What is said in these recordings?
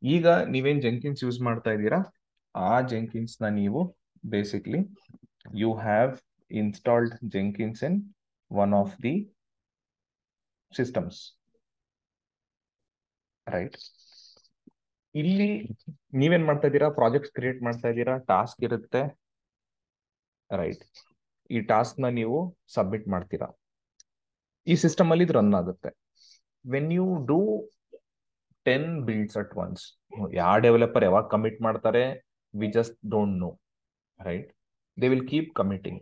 ಈಗ ನೀವೇನ್ ಜೆಂಕಿನ್ಸ್ ಯೂಸ್ ಮಾಡ್ತಾ ಇದ್ದೀರಾ, ಆ ಜೆಂಕಿನ್ಸ್ ನ ನೀವು basically you have installed Jenkins in one of the systems, right? ಇಲ್ಲಿ ನೀವೇನ್ ಮಾಡ್ತಾ ಇದ್ದೀರಾ, ಪ್ರಾಜೆಕ್ಟ್ಸ್ ಕ್ರಿಯೇಟ್ ಮಾಡ್ತಾ ಇದ್ದೀರಾ, ಟಾಸ್ಕ್ ಇರುತ್ತೆ, ರೈಟ್? ಈ ಟಾಸ್ಕ್ ನ ನೀವು ಸಬ್ಮಿಟ್ ಮಾಡ್ತೀರಾ, ಈ ಸಿಸ್ಟಮ್ ಅಲ್ಲಿ ಇದು ರನ್ ಆಗುತ್ತೆ. When you do 10 builds at once, ಯಾವ ಡೆವಲಪರ್ ಯಾವಾಗ ಕಮಿಟ್ ಮಾಡ್ತಾರೆ we just don't know, right? They will keep committing.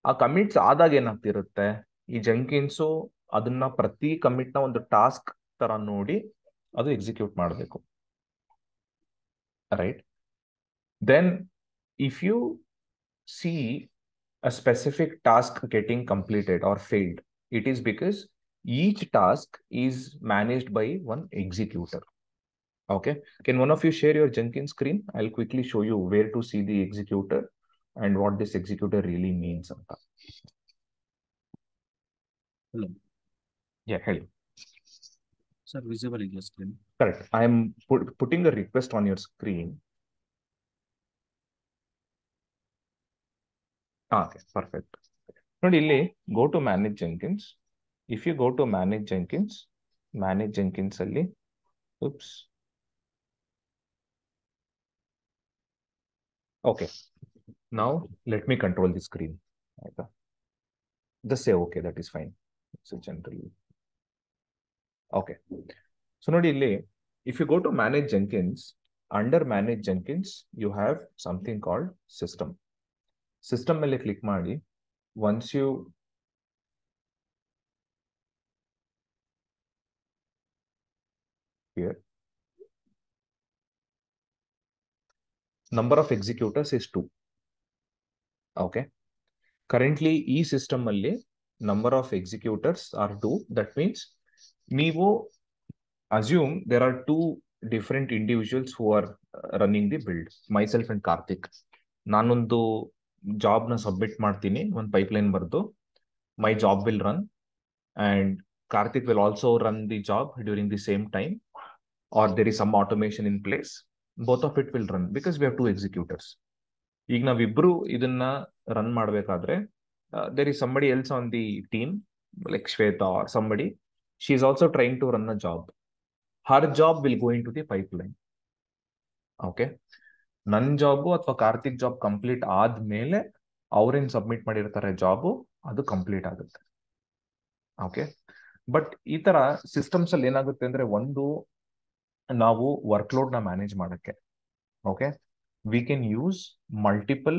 ಆ ಕಮಿಟ್ಸ್ ಆದಾಗ ಏನಾಗ್ತಿರುತ್ತೆ, ಈ ಜಂಕಿನ್ಸು ಅದನ್ನ ಪ್ರತಿ ಕಮಿಟ್ ನ ಒಂದು ಟಾಸ್ಕ್ ತರ ನೋಡಿ ಅದು ಎಕ್ಸಿಕ್ಯೂಟ್ ಮಾಡಬೇಕು, right? Then if you see a specific task getting completed or failed, it is because each task is managed by one executor. Okay, can one of you share your Jenkins screen? I'll quickly show you where to see the executor and what this executor really means. Hello. Yeah, hello. Sir, visible in your screen. Correct. I am putting a request on your screen. Okay, perfect. ನೋಡಿ ಇಲ್ಲಿ go to manage Jenkins. If you go to manage Jenkins ಅಲ್ಲಿ, oops. Okay, now let me control the screen. Just say okay, that is fine. So generally, okay. So ನೋಡಿ ಇಲ್ಲಿ, if you go to manage Jenkins, under manage Jenkins, you have something called system. System ಮೇಲೆ click ಮಾಡಿ. Once you here, number of executors is 2. Okay. Currently, ಈ system ಅಲ್ಲಿ number of executors are 2. That means ನೀವು assume there are 2 different individuals who are running the build, myself and Karthik. ನಾನೊಂದು job ನ submit ಮಾಡ್ತೀನಿ, ಒಂದು pipeline ಬರೆದು, my job will run and Karthik will also run the job during the same time, or there is some automation in place. Both of it will run because we have 2 executors. ಈಗ ನಾವಿಬ್ರು ಇದನ್ನ run ಮಾಡಬೇಕಾದ್ರೆ there is somebody else on the team like Shweta or somebody, she is also trying to run a job. Her job will go into the pipeline. Okay, ನನ್ನ job ಅಥವಾ Karthik job complete ಆದ್ಮೇಲೆ ಅವ್ರೇನ್ submit ಮಾಡಿರ್ತಾರೆ job, ಅದು complete ಆಗುತ್ತೆ. Okay, but ಈ ತರ systems ಅಲ್ಲಿ ಏನಾಗುತ್ತೆ ಅಂದ್ರೆ, ಒಂದು ನಾವು ವರ್ಕ್ ಲೋಡ್ ನ ಮ್ಯಾನೇಜ್ ಮಾಡಕ್ಕೆ, okay, we can use multiple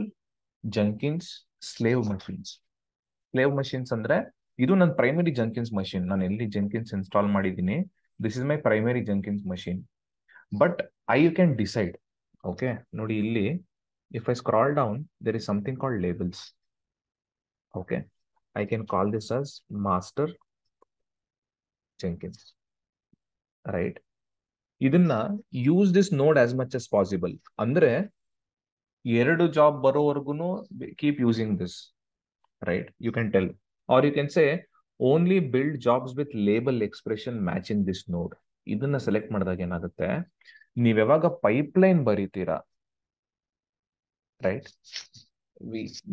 Jenkins slave machines. Slave machines ಅಂದ್ರೆ, ಇದು ನನ್ನ ಪ್ರೈಮರಿ ಜಂಕಿನ್ಸ್ ಮಷಿನ್, ನಾನು ಎಲ್ಲಿ ಜಂಕಿನ್ಸ್ ಇನ್ಸ್ಟಾಲ್ ಮಾಡಿದ್ದೀನಿ, this is my primary Jenkins machine. But I you can decide. Okay, ನೋಡಿ ಇಲ್ಲಿ, if I scroll down, there is something called labels. Okay, I can call this as master Jenkins, right? ಇದನ್ನ use this node as much as possible. ಅಂದ್ರೆ 2 job ಬರೋವರೆಗೂ keep using this, right? You can tell, or you can say only build jobs with label expression matching this node. ಇದನ್ನ select ಮಾಡಿದಾಗ ಏನಾಗುತ್ತೆ, ನೀವ್ ಯಾವಾಗ pipeline ಬರೀತೀರಾ, right,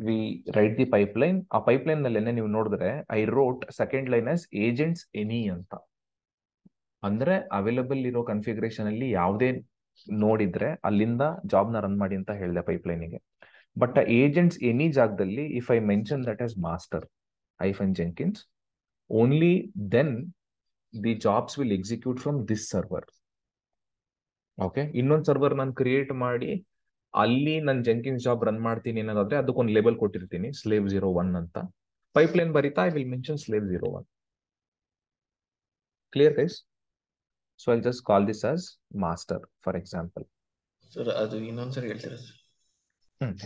we write the pipeline. ಆ pipeline ನಲ್ಲಿ ನೀವು ನೋಡಿದ್ರೆ I wrote second line as agents any ಅಂತ. ಅಂದ್ರೆ ಅವೈಲಬಲ್ ಇರೋ ಕನ್ಫಿಗರೇಷನ್ ಅಲ್ಲಿ ಯಾವುದೇ ನೋಡಿದ್ರೆ ಅಲ್ಲಿಂದ ಜಾಬ್ ನ ರನ್ ಮಾಡಿ ಅಂತ ಹೇಳಿದೆ ಪೈಪ್ಲೈನಿಗೆ. ಬಟ್ ಏಜೆಂಟ್ಸ್ ಎನಿ ಜಾಗದಲ್ಲಿ if I mention that as master hyphen Jenkins, only then the jobs will execute from this server. Okay, ಇನ್ನೊಂದು ಸರ್ವರ್ ನಾನು ಕ್ರಿಯೇಟ್ ಮಾಡಿ ಅಲ್ಲಿ ನಾನು ಜೆಂಕಿನ್ಸ್ ಜಾಬ್ ರನ್ ಮಾಡ್ತೀನಿ ಅನ್ನೋದಾದ್ರೆ ಅದಕ್ಕೊಂದು ಲೇಬಲ್ ಕೊಟ್ಟಿರ್ತೀನಿ, ಸ್ಲೇವ್ 01 ಅಂತ. ಪೈಪ್ಲೈನ್ ಬರೀತಾ I will mention slave 01. Clear guys? So I just call this as master for example. Sir ಅದು ಇನ್ನೊಂದ್ಸರಿ ಹೇಳ್ತೀರಾ ಸರ್?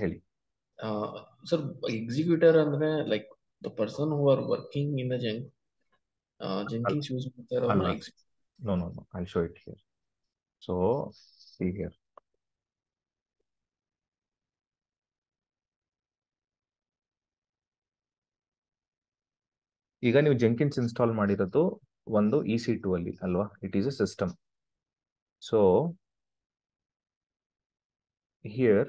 ಹೇಳಿ ಸರ್. ಎಕ್ಸಿಕ್ಯೂಟರ್ ಅಂದ್ರೆ like the person who are working in the Jenkins use ಮಾಡ್ತಾರೆ ಅವ್ರನ್ನ no no no, I show it here. So here ಈಗ ನೀವು Jenkins install ಮಾಡಿರೋದು ಒಂದು EC2 ಅಲ್ಲಿ ಅಲ್ವಾ? It is a system. So here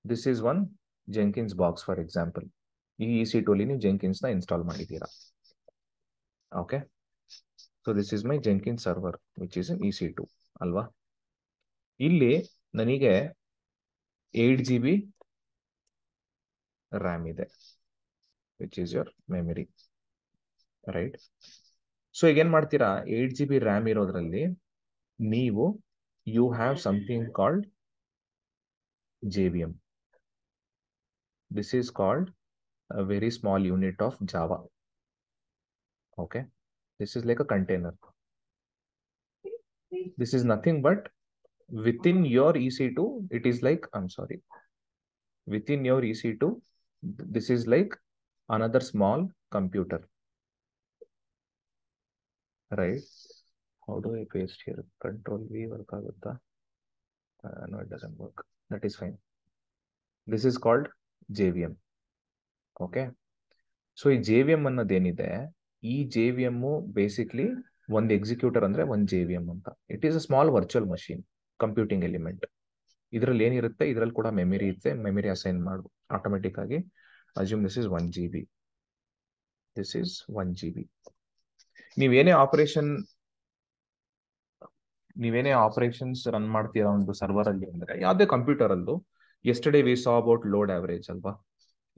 this is one Jenkins box, for example. ಈ EC2 ಅಲ್ಲಿ ನೀವು Jenkins ನ ಇನ್ಸ್ಟಾಲ್ ಮಾಡಿದ್ದೀರಾ. Okay. So this is my Jenkins server, which is an EC2 ಅಲ್ವಾ. ಇಲ್ಲಿ ನನಗೆ 8 GB RAM ಇದೆ, which is your memory, right? So ಈಗ ಏನ್ ಮಾಡ್ತೀರಾ, 8 GB RAM ಇರೋದ್ರಲ್ಲಿ ನೀವು you have something called JVM. This is called a very small unit of Java. Okay. This is like a container. This is nothing but within your EC2, it is like, I'm sorry, within your EC2, this is like another small computer, right? How do I paste here? Control V work agutta? No, it doesn't work. That is fine. This is called JVM. Okay. So ಈ JVM ಅನ್ನೋದೇನಿದೆ, ಈ JVM basically ಒಂದು executor ಅಂದ್ರೆ ಒಂದು JVM ಅಂತ. It is a small virtual machine, computing element. ಇದರಲ್ಲಿ ಏನಿರುತ್ತೆ, ಇದರಲ್ಲಿ ಕೂಡ ಮೆಮರಿ ಇರುತ್ತೆ. ಮೆಮರಿ ಅಸೈನ್ ಮಾಡು ಆಟೋಮೆಟಿಕ್ ಆಗಿ. Assume this is 1 GB. This is 1 GB. ನೀವೇನೇ ಆಪರೇಷನ್ಸ್ ರನ್ ಮಾಡ್ತೀರಾ ಒಂದು ಸರ್ವರ್ ಅಲ್ಲಿ ಅಂದ್ರೆ, ಯಾವುದೇ ಕಂಪ್ಯೂಟರ್ ಅಲ್ಲೂ, yesterday we saw about load average ಅಲ್ವಾ,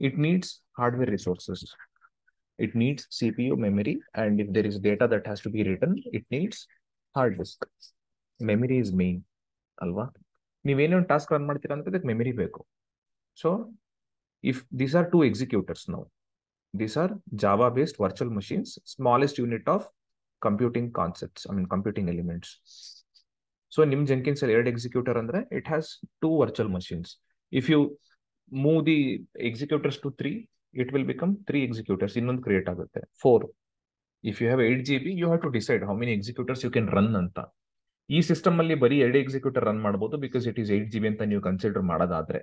it needs hardware resources. It needs CPU, memory, and if there is data that has to be written, it needs hard disk. Memory is main, alva. ನೀವೇನೇ ಒಂದು task run ಮಾಡ್ತೀರಾ ಅಂದ್ರೆ ಅದಕ್ಕೆ memory ಬೇಕು. So if these are two executors now, these are Java based virtual machines, smallest unit of computing concepts, I mean computing elements. So ನಿಮ್ Jenkins ಅಲ್ಲಿ 2 executor ಅಂದ್ರೆ it has 2 virtual machines. If you move the executors to 3, it will become 3 executors. ಇನ್ನೊಂದು create ಆಗುತ್ತೆ 4. If you have 8 GB, you have to decide how many executors you can run ಅಂತ. ಈ system ಅಲ್ಲಿ ಬರೀ 2 executor run ಮಾಡಬಹುದು, because it is 8 GB ಅಂತ ನೀವು consider ಮಾಡೋದಾದ್ರೆ.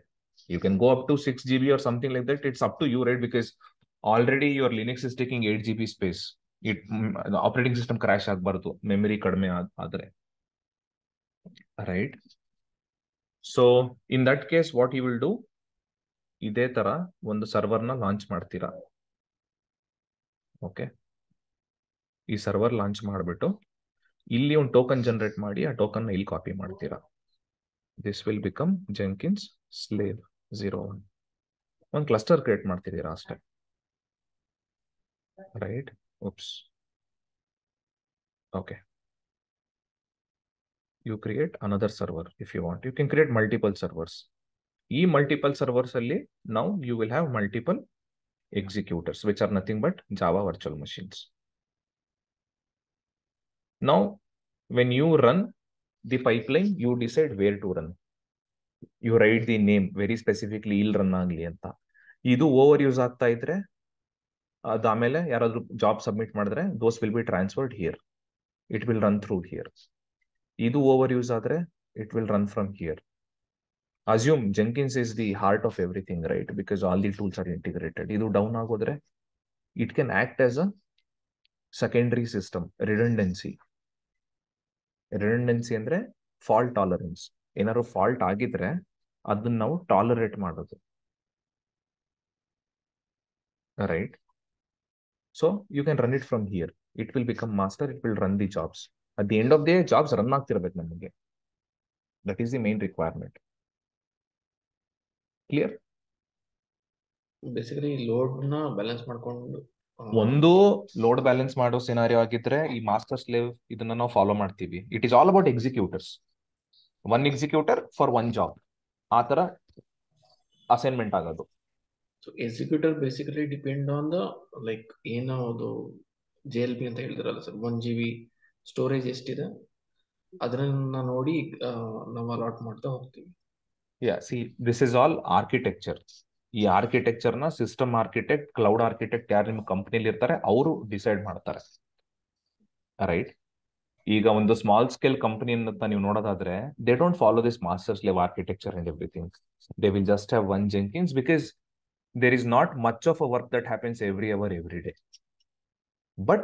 You can go up to 6 GB or something like that. It's up to you, right? Because already your Linux is taking 8 GB space. Operating system crash ಆಗಬಾರ್ದು memory ಕಡಿಮೆ ಆದ್ರೆ, right? So in that case what you will do, ಇದೇ ತರ ಒಂದು server ನ launch ಮಾಡ್ತೀರಾ. Okay, ಈ server launch ಮಾಡಿಬಿಟ್ಟು ಇಲ್ಲಿ ಒಂದು ಟೋಕನ್ ಜನರೇಟ್ ಮಾಡಿ ಆ ಟೋಕನ್ ಇಲ್ಲಿ ಕಾಪಿ ಮಾಡ್ತೀರಾ. This will become Jenkins slave 01. ಒಂದು ಕ್ಲಸ್ಟರ್ ಕ್ರಿಯೇಟ್ ಮಾಡ್ತಿದ್ದೀರಾ ಅಷ್ಟೇ, right? Oops. Okay, you create another server if you want. You can create multiple servers. ಈ ಮಲ್ಟಿಪಲ್ ಸರ್ವರ್ಸ್ ಅಲ್ಲಿ now you will have multiple executors which are nothing but Java virtual machines. Now when you run the pipeline, you decide where to run. You write the name very specifically, ಇಲ್ಲಿ run ಆಗ್ಲಿ ಅಂತ. ಇದು over use ಆಗ್ತಾ ಇದ್ರೆ ಅದಾದ್ಮೇಲೆ ಯಾರಾದ್ರೂ job submit ಮಾಡಿದ್ರೆ those will be transferred here. It will run through here. ಇದು ಓವರ್ ಯೂಸ್ ಆದ್ರೆ it will run from here. Assume Jenkins is the heart of everything, right? Because all the tools are integrated. ಇದು down ಆಗೋದ್ರೆ it can act as a secondary system. Redundancy ಅಂದ್ರೆ fault tolerance. ಏನಾದ್ರು fault ಆಗಿದ್ರೆ ಅದನ್ನ ನಾವು tolerate ಮಾಡೋದು, right? So you can run it from here. It will become master. It will run the jobs. At the end of the jobs run ಆಗ್ತಿರ್ಬೇಕು ನಮಗೆ. That is the main requirement. Clear? Basically load ನ balance ಮಾಡ್ಕೊಂಡು ಒಂದು load balance ಮಾಡೋ scenario ಆಗಿದ್ರೆ ಈ master slave ಇದನ್ನ ನಾವು ಫಾಲೋ ಮಾಡ್ತೀವಿ. It is all about executors. 1 executor for 1 job. ಆ ತರ ಅಸೈನ್ಮೆಂಟ್ ಆಗೋದು. So executor basically depend on the like ಏನೋ ಅದು JLP ಅಂತ ಹೇಳಿದ್ರಲ್ಲ ಸರ್, 1 GB ಸ್ಟೋರೇಜ್ ಎಷ್ಟಿದೆ ಅದನ್ನ ನೋಡಿ ನಾವು ಅಲಾಟ್ ಮಾಡ್ತಾ ಹೋಗ್ತೀವಿ. See this is all architecture. ಈ ಆರ್ಕಿಟೆಕ್ಚರ್ ನ ಸಿಸ್ಟಮ್ ಆರ್ಕಿಟೆಕ್ಟ್, ಕ್ಲೌಡ್ ಆರ್ಕಿಟೆಕ್ಟ್ ಯಾರು ನಿಮ್ಮ ಕಂಪ್ನಿಲಿ ಇರ್ತಾರೆ ಅವರು ಡಿಸೈಡ್ ಮಾಡ್ತಾರೆ, ರೈಟ್? ಈಗ ಒಂದು ಸ್ಮಾಲ್ ಸ್ಕೇಲ್ ಕಂಪನಿ ಅಂತ ನೀವು ನೋಡೋದಾದ್ರೆ they don't follow this master slave architecture and everything. They will just have 1 Jenkins because there is not much of a work that happens every hour, every day. But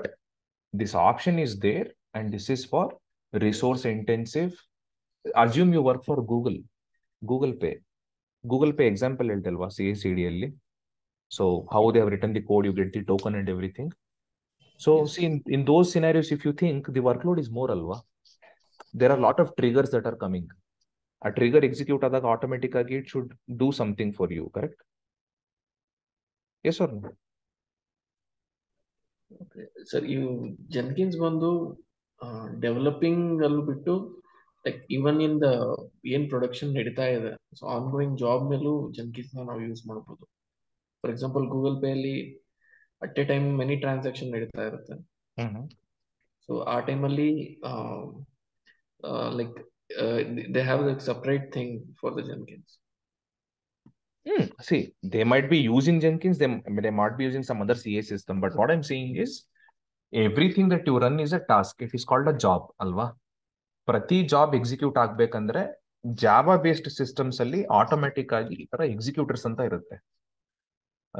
this option is there, and this is for resource intensive. Assume you work for Google. Google Pay example ಹೇಳ್ತಲ್ವಾ CI/CD ಅಲ್ಲಿ. So how they have written the code, you get the token and everything. So Yes. see, in those scenarios, if you think the workload is more, alwa, there are a lot of triggers that are coming. A trigger execute ಆದಾಗ automatic ಆಗಿ it should do something for you, correct? Yes or no? Okay. Sir, you Jenkins ಬಂದು developing ಅಲ್ಲಿ ಬಿಟ್ಟು like even in the ಏನ್ production ನಡೀತಾ ಇದೆ, so on going job ಮೇಲೂ ಜೆನ್ಕಿನ್ಸ್ ನಾವು ಯೂಸ್ ಮಾಡ್ಬೋದು. ಫಾರ್ ಎಕ್ಸಾಂಪಲ್ ಗೂಗಲ್ ಪೇ ಅಲ್ಲಿ at a time many transaction ನಡೀತಾ ಇರುತ್ತೆ. ಸೊ ಆ ಟೈಮಲ್ಲಿ like they have like separate thing for the Jenkins. See, they might be using Jenkins, they might be using some other CA system, but what I'm saying is everything that you run is a task. It is called a job, alva. ಪ್ರತಿ job execute ಆಗ್ಬೇಕಂದ್ರೆ Java based systems ಅಲ್ಲಿ automatic ಆಗಿ ಈ ತರ executors ಅಂತ ಇರುತ್ತೆ,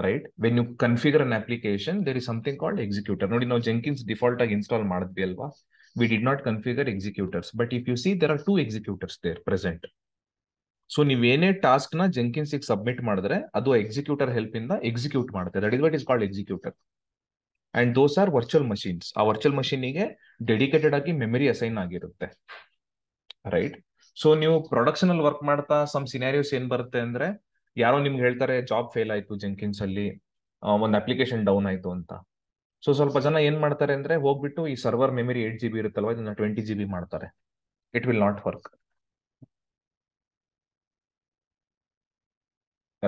right? When you configure an application there is something called executor. ನೋಡಿ, ನಾವು ಜೆಂಕಿನ್ಸ್ ಡಿಫಾಲ್ಟ್ ಆಗಿ ಇನ್ಸ್ಟಾಲ್ ಮಾಡಿದ್ವಿ ಅಲ್ವಾ, we did not configure executors, but if you see there are 2 executors there present. So ನೀವೇನೇ ಟಾಸ್ಕ್ ನ Jenkins submit ಮಾಡಿದ್ರೆ ಅದು executor help ಇಂದ ಎಕ್ಸಿಕ್ಯೂಟ್ ಮಾಡುತ್ತೆ. That is what is called executor. And those are virtual machines. ಆ virtual ಮಷೀನಿಗೆ dedicated ಆಗಿ memory assign ಆಗಿರುತ್ತೆ, right? So ನೀವು ಪ್ರೊಡಕ್ಷನ್ ಅಲ್ಲಿ ವರ್ಕ್ ಮಾಡ್ತಾ ಸಮ್ ಸಿನಾರಿಯೋಸ್ ಏನ್ ಬರುತ್ತೆ ಅಂದ್ರೆ, ಯಾರೋ ನಿಮ್ಗೆ ಹೇಳ್ತಾರೆ ಜಾಬ್ ಫೇಲ್ ಆಯ್ತು ಜೆಂಕಿನ್ಸ್ ಅಲ್ಲಿ, ಒಂದು ಅಪ್ಲಿಕೇಶನ್ ಡೌನ್ ಆಯ್ತು ಅಂತ. ಸೊ ಸ್ವಲ್ಪ ಜನ ಏನ್ ಮಾಡ್ತಾರೆ ಅಂದ್ರೆ ಹೋಗ್ಬಿಟ್ಟು ಈ ಸರ್ವರ್ ಮೆಮರಿ 8 GB ಇರುತ್ತಲ್ವಾ, ಇದನ್ನ 20 GB ಮಾಡ್ತಾರೆ. It will not work,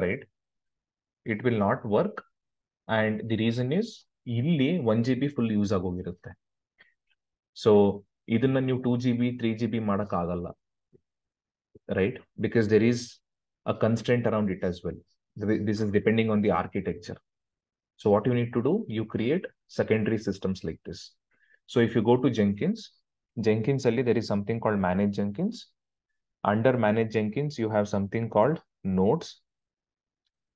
right? It will not work. And the reason is ಇಲ್ಲಿ 1 GB ಫುಲ್ ಯೂಸ್ ಆಗೋಗಿರುತ್ತೆ. ಸೊ ಇದನ್ನ ನೀವು 2 GB 3 GB ಮಾಡಕ್ ಆಗಲ್ಲ, right? Because there is a constraint around it as well. This is depending on the architecture. So what you need to do, you create secondary systems like this. So if you go to Jenkins only, there is something called Manage Jenkins. Under Manage Jenkins, you have something called Nodes.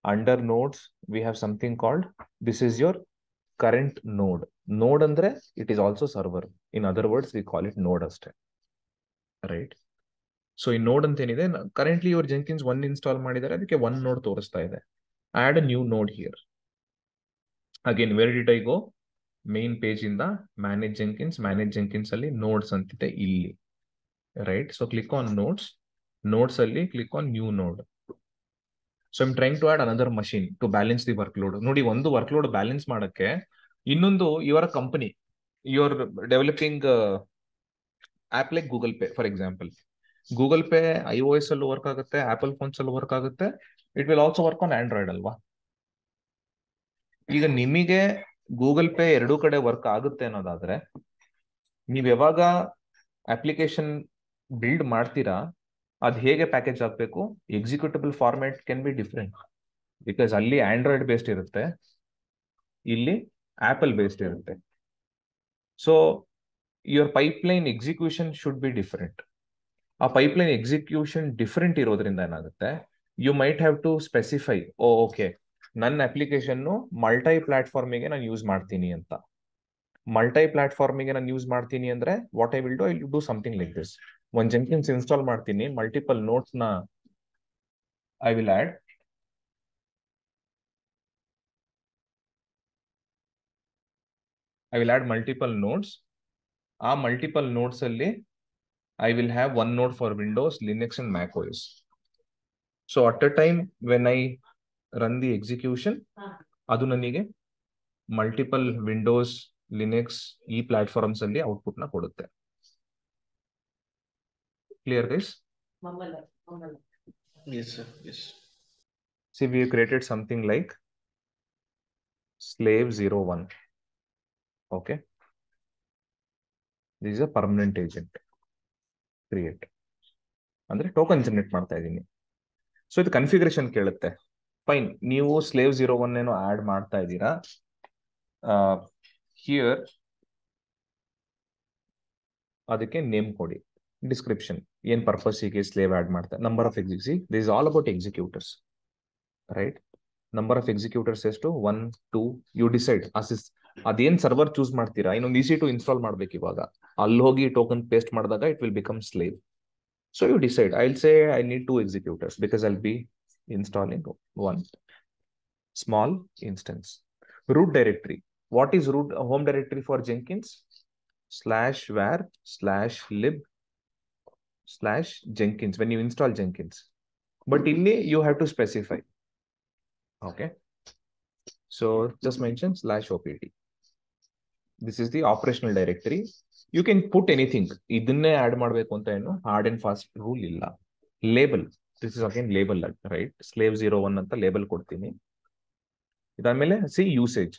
Under Nodes, we have something called, this is your current node. Node andre, it is also server. In other words, we call it node aste, right? So ಈ ನೋಡ್ ಅಂತ ಏನಿದೆ, currently ಇವ್ರು ಜೆಂಕಿನ್ಸ್ 1 install ಮಾಡಿದ್ದಾರೆ, ಅದಕ್ಕೆ 1 node ತೋರಿಸ್ತಾ ಇದೆ. Add a new node here. Again where did I go? Main page ಇಂದ ಮ್ಯಾನೇಜ್ ಜೆಂಕಿನ್ಸ್ ಅಲ್ಲಿ ನೋಡ್ಸ್ ಅಂತಿದೆ ಇಲ್ಲಿ, right? So click on nodes ಅಲ್ಲಿ click on new node. So I'm trying to add another machine to balance the workload. ನೋಡಿ, ಒಂದು workload balance ಮಾಡಕ್ಕೆ ಇನ್ನೊಂದು, ಇವರ company, your developing app like Google Pay for example. Google Pay iOS ಅಲ್ಲೂ work ಆಗುತ್ತೆ, Apple phones ಅಲ್ಲೂ work ಆಗುತ್ತೆ. It will also work on Android, ಅಲ್ವಾ? ಈಗ ನಿಮಗೆ ಗೂಗಲ್ ಪೇ ಎರಡೂ ಕಡೆ ವರ್ಕ್ ಆಗುತ್ತೆ ಅನ್ನೋದಾದ್ರೆ, ನೀವ್ ಯಾವಾಗ ಅಪ್ಲಿಕೇಶನ್ ಬಿಲ್ಡ್ ಮಾಡ್ತೀರಾ, ಅದ್ ಹೇಗೆ ಪ್ಯಾಕೇಜ್ ಆಗ್ಬೇಕು? Executable format can be different, because ಅಲ್ಲಿ ಆಂಡ್ರಾಯ್ಡ್ ಬೇಸ್ಡ್ ಇರುತ್ತೆ, ಇಲ್ಲಿ ಆಪಲ್ ಬೇಸ್ಡ್ ಇರುತ್ತೆ. So your pipeline execution should be different. ಆ ಪೈಪ್ಲೈನ್ ಎಕ್ಸಿಕ್ಯೂಷನ್ ಡಿಫರೆಂಟ್ ಇರೋದ್ರಿಂದ ಏನಾಗುತ್ತೆ, you might have to specify, okay ನನ್ನ ಅಪ್ಲಿಕೇಶನ್ ಮಲ್ಟಿ ಪ್ಲಾಟ್ಫಾರ್ಮಿಗೆ ನಾನು ಯೂಸ್ ಮಾಡ್ತೀನಿ ಅಂತ. ಮಲ್ಟಿ ಪ್ಲಾಟ್ಫಾರ್ಮಿಗೆ ನಾನು ಯೂಸ್ ಮಾಡ್ತೀನಿ ಅಂದ್ರೆ what I will do something like this. ಒಂದು ಜೆಂಕಿನ್ಸ್ ಇನ್ಸ್ಟಾಲ್ ಮಾಡ್ತೀನಿ, ಮಲ್ಟಿಪಲ್ ನೋಟ್ಸ್ ನ I will add. Multiple nodes. ಆ ಮಲ್ಟಿಪಲ್ ನೋಟ್ಸ್ ಅಲ್ಲಿ I will have one node for Windows, Linux, and Mac OS. So at a time when I run the execution, adu nanige multiple Windows, Linux, e platforms alli output na kodutte. Clear, guys? Yes, sir. Yes. See, we have created something like slave 01. Okay. This is a permanent agent. Create ಅಂದ್ರೆ token generate ಮಾಡ್ತಾ ಇದ್ದೀನಿ. So ಇದು configuration ಕೇಳುತ್ತೆ. Fine, ನೀವು slave 01 ಏನೋ add ಮಾಡ್ತಾ ಇದ್ದೀರಾ. Here ಅದಕ್ಕೆ ನೇಮ್ ಕೊಡಿ, ಡಿಸ್ಕ್ರಿಪ್ಷನ್, ಏನ್ ಪರ್ಪಸ್ಸಿಗೆ ಸ್ಲೇವ್ ಆಡ್ ಮಾಡ್ತಾ, number of this is all about executors, right? Number of executors ಎಷ್ಟು? 1 2 ಯು ಡಿಸೈಡ್. ಅದೇನ್ ಸರ್ವರ್ ಚೂಸ್ ಮಾಡ್ತೀರಾ, ಇನ್ನೊಂದು EC2 ಇನ್ಸ್ಟಾಲ್ ಮಾಡ್ಬೇಕು. ಇವಾಗ ಅಲ್ಲಿ ಹೋಗಿ ಟೋಕನ್ ಪೇಸ್ಟ್ ಮಾಡಿದಾಗ it will become slave. So you decide. I'll say I need 2 executors because I'll be installing one small instance. Root directory. What is root home directory for Jenkins? /var/lib/Jenkins when you install Jenkins. But ಇಲ್ಲಿ you have to specify. Okay. So just mention /opt. This is the operational directory. You can put anything. ಇದನ್ನೇ add ಮಾಡಬೇಕು ಅಂತ ಏನು hard and fast rule ಇಲ್ಲ. Label. This is again label, right? slave01 ಅಂತ label ಕೊಡ್ತೀನಿ. ಇದಾದ್ಮೇಲೆ C usage.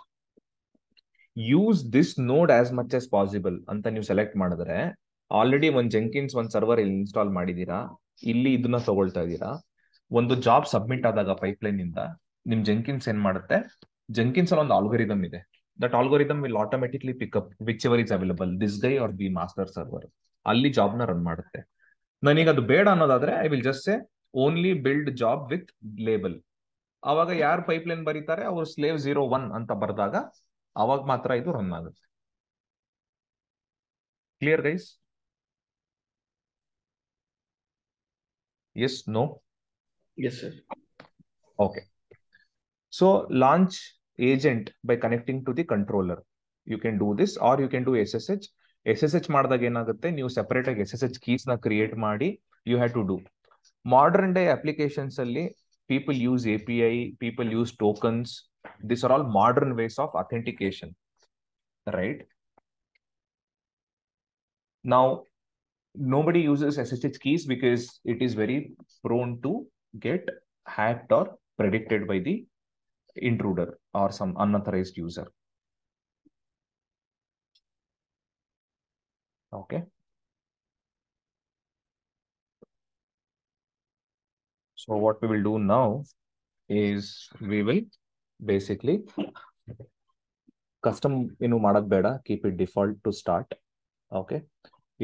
Use this ನೋಡ್ as much as possible ಅಂತ ನೀವು ಸೆಲೆಕ್ಟ್ ಮಾಡಿದ್ರೆ ಆಲ್ರೆಡಿ ಒಂದು ಜೆಂಕಿನ್ಸ್ ಒಂದು ಸರ್ವರ್ ಇನ್ಸ್ಟಾಲ್ ಮಾಡಿದೀರಾ, ಇಲ್ಲಿ ಇದನ್ನ ತಗೊಳ್ತಾ ಇದ್ದೀರಾ. ಒಂದು ಜಾಬ್ ಸಬ್ಮಿಟ್ ಆದಾಗ ಪೈಪ್ಲೈನ್ ಇಂದ ನಿಮ್ ಜೆಂಕಿನ್ಸ್ ಏನ್ ಮಾಡುತ್ತೆ, ಜೆಂಕಿನ್ಸ್ ಅಲ್ಲಿ ಒಂದು ಆಲ್ಗೋರಿದಮ್ ಇದೆ. That algorithm will automatically pickup which ever is available, this guy R the master server. ಅಲ್ಲಿ ಜಾಬ್ ನ ರನ್ ಮಾಡುತ್ತೆ. ನನಗೆ ಅದು ಬೇಡ ಅನ್ನೋದಾದ್ರೆ I will just say only build job with label. ಅವಾಗ ಯಾರು ಪೈಪ್ಲೈನ್ ಬರೀತಾರೆ ಅವರು slave01 ಅಂತ ಬರೆದಾಗ ಅವಾಗ ಮಾತ್ರ ಇದು ರನ್ ಆಗುತ್ತೆ. Clear guys? Yes, no? Yes, sir. Okay. So launch agent by connecting to the controller. You can do this or you can do SSH. SSH ಮಾಡಿದಾಗ ಏನಾಗುತ್ತೆ, ನೀವು ಸೆಪರೇಟ್ ಆಗಿ SSH ಕೀಸ್ ನ ಕ್ರಿಯೇಟ್ ಮಾಡಿ you have to do. Modern day applications ಅಲ್ಲಿ people use API, people use tokens. These are all modern ways of authentication, right? Now, nobody uses SSH keys because it is very prone to get hacked or predicted by the intruder or some unauthorized user. Okay. So what we will do now is we will basically custom ಮಾಡಕ್ ಬೇಡ, keep it default to start. Okay.